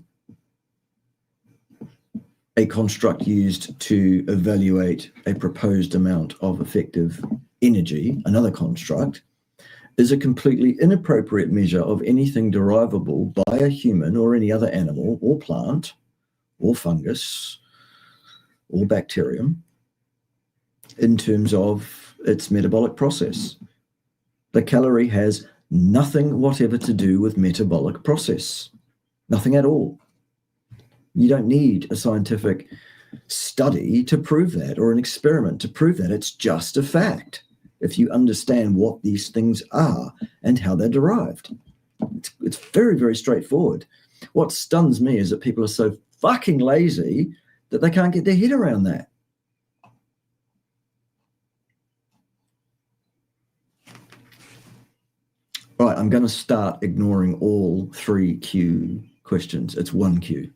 a construct used to evaluate a proposed amount of effective energy, another construct, is a completely inappropriate measure of anything derivable by a human or any other animal or plant or fungus or bacterium in terms of its metabolic process. The calorie has nothing whatever to do with metabolic process. Nothing at all. You don't need a scientific study to prove that or an experiment to prove that. It's just a fact if you understand what these things are and how they're derived. It's very, very straightforward. What stuns me is that people are so fucking lazy that they can't get their head around that. Right, I'm going to start ignoring all 3Q questions. It's 1Q.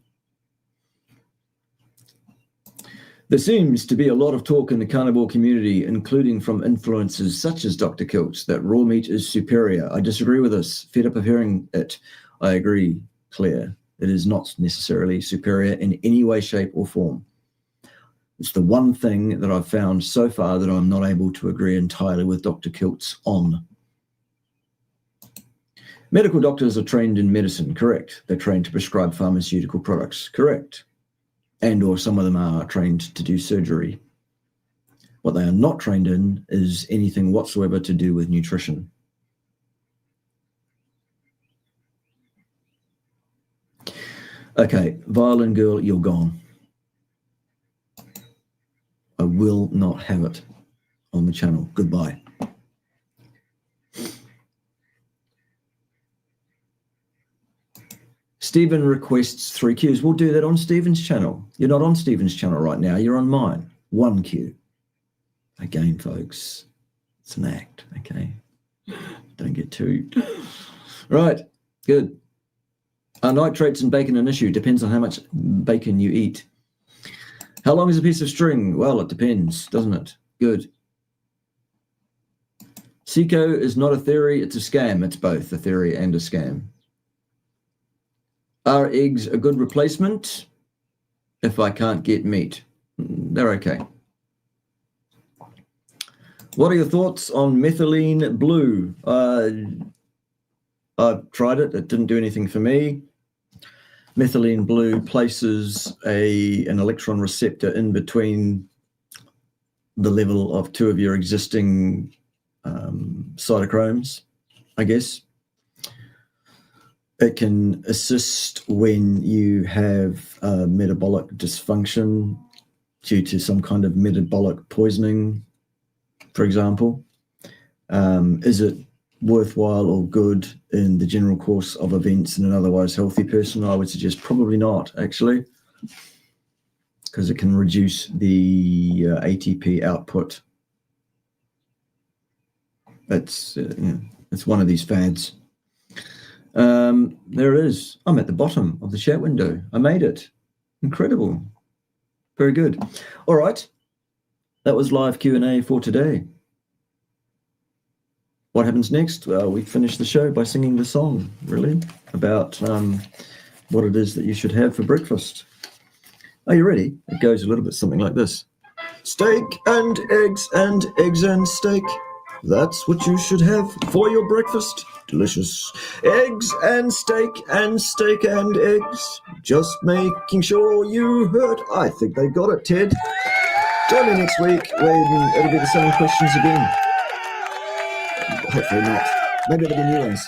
There seems to be a lot of talk in the carnivore community, including from influencers such as Dr. Kiltz, that raw meat is superior. I disagree with this. Fed up of hearing it. I agree, Claire. It is not necessarily superior in any way, shape, or form. It's the one thing that I've found so far that I'm not able to agree entirely with Dr. Kiltz on. Medical doctors are trained in medicine, correct. They're trained to prescribe pharmaceutical products, correct. And or some of them are trained to do surgery. What they are not trained in is anything whatsoever to do with nutrition. Okay, violin girl, you're gone. I will not have it on the channel. Goodbye. Stephen requests 3Qs. We'll do that on Stephen's channel. You're not on Stephen's channel right now. You're on mine. 1Q. Again, folks, it's an act, okay? Don't get too... Right, good. Are nitrates and bacon an issue? Depends on how much bacon you eat. How long is a piece of string? Well, it depends, doesn't it? Good. SECO is not a theory, it's a scam. It's both a theory and a scam. Are eggs a good replacement if I can't get meat? They're okay. What are your thoughts on methylene blue? I've tried it. It didn't do anything for me. Methylene blue places an electron receptor in between the level of two of your existing cytochromes, I guess. It can assist when you have metabolic dysfunction due to some kind of metabolic poisoning, for example. Is it worthwhile or good in the general course of events in an otherwise healthy person? I would suggest probably not, actually, because it can reduce the ATP output. It's one of these fads. There it is. I'm at the bottom of the chat window. I made it. Incredible. Very good. All right. That was live Q&A for today. What happens next? Well, we finish the show by singing the song, really, about what it is that you should have for breakfast. Are you ready? It goes a little bit something like this. Steak and eggs and steak. That's what you should have for your breakfast. Delicious. Eggs and steak and eggs. Just making sure you heard. I think they got it, Ted. Join me next week when it'll be the same questions again. Hopefully not. Maybe it'll be new ones.